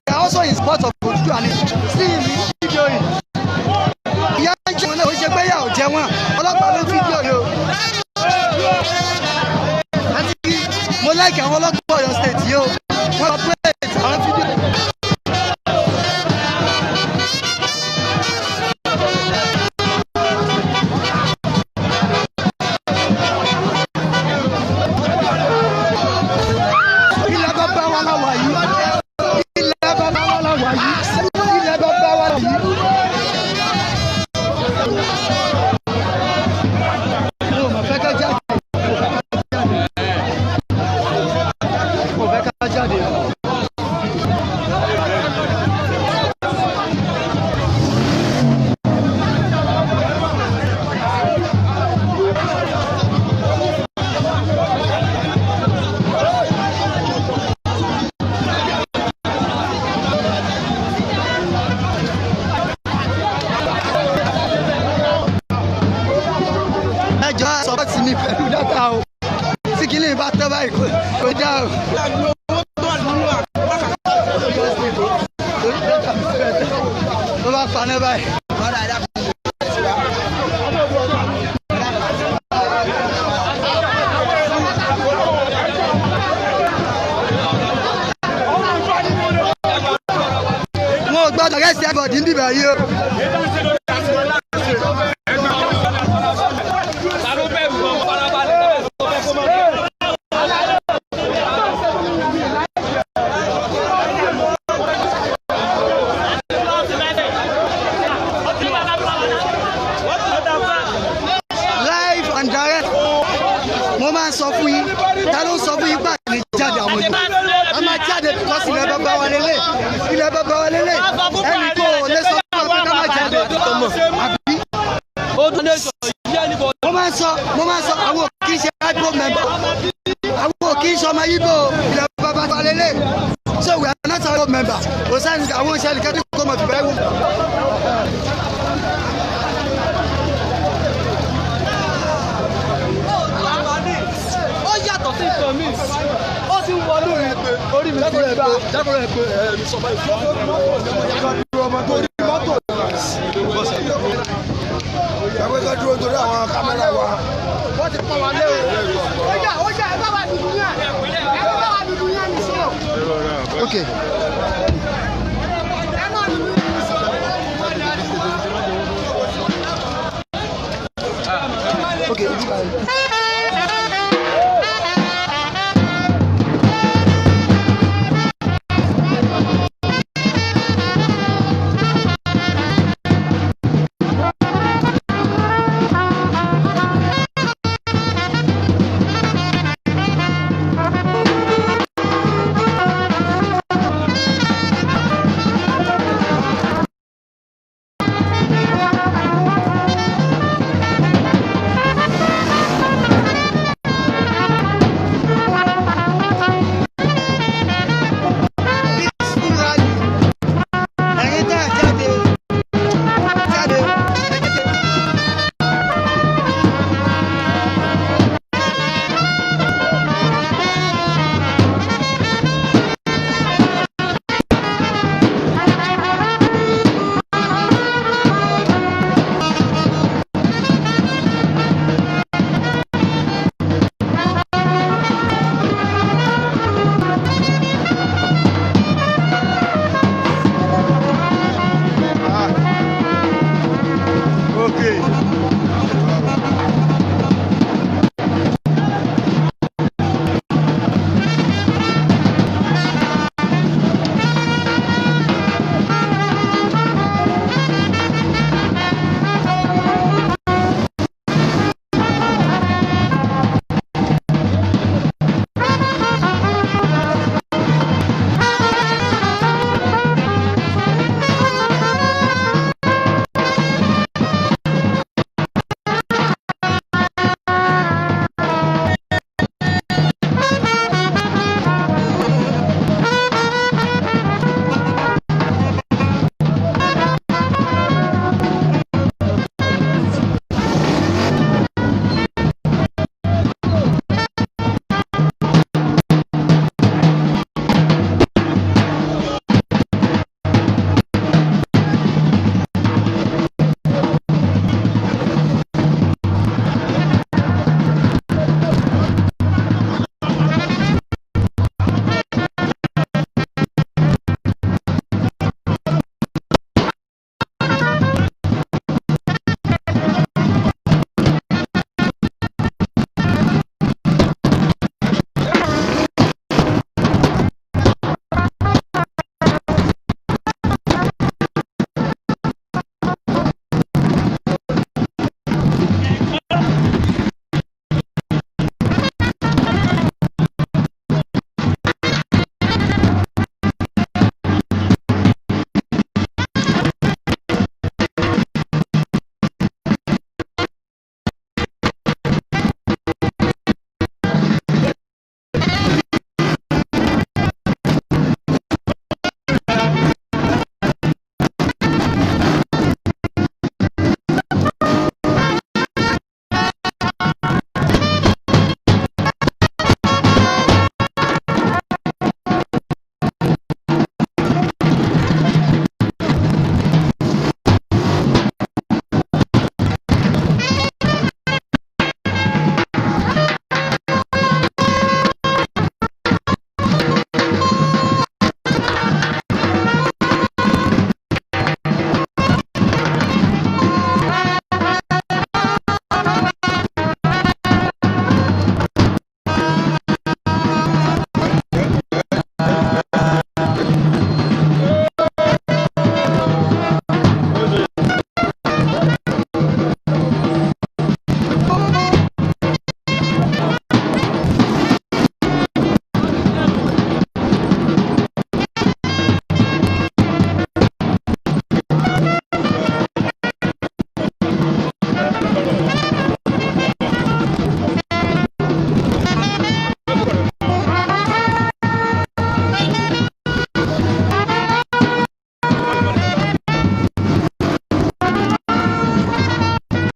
Speaker 2: Also in sport of Oduduwa and see him in video yìí. Ìyá ń jẹun náà ó ṣe pé yà ò jẹ wọn. Ọlọ́pàá ló fídíò yìí o. Àti kí mo láìkì àwọn ọlọ́pàá Ọ̀yọ́ state yìí o. Wọ́n lọ pé àwọn fídíò. Ilẹ̀ bàbá wa la wà yìí. Sọ́ọ̀tì mi pẹ̀lú dátà o tí kìíní bá tẹ́ báyìí kò já o. Tó bá paná báyìí. Mo gbọ́dọ̀ rẹ́sì ẹ̀bọ̀dì ń bíbẹ̀ yìí o. Sọ fún yín ta ló sọ fún yín gbà ní jáde àwọn ìlú a máa jáde because ilẹ̀ bàbá wa lélẹ̀ ilẹ̀ bàbá wa lélẹ̀ ẹnì kò lè sọ fún wa pé ká máa jáde àbí. mo máa ń sọ àwọn kì í ṣe ibo member àwọn kì í ṣe ọmọ ibo ilẹ̀ bàbá wa lélẹ̀ so we are not ibo member kò sáyẹn àwọn ìṣẹ̀lẹ̀ kẹ́tù kò mọ̀ fìbẹ́ wò.
Speaker 3: yàtọ̀ sí nǹkan mi ó ti ń wọnú ìpè orí mi sí ìgbà jábọ̀rọ̀ ìpè ẹ̀mí sọ báyìí fún ọmọ tó rí mọ́tò ìyàwó ẹgbẹ́ dúró torí àwọn kámẹ́rà wa wọ́n ti pọ́n wa lé o. ó jà ẹ bá wa dúdú yàn ẹ bá wa dúdú yàn ní sọ.
Speaker 2: ok.
Speaker 3: ẹ má dúdú yàn ní sọ.
Speaker 2: ok.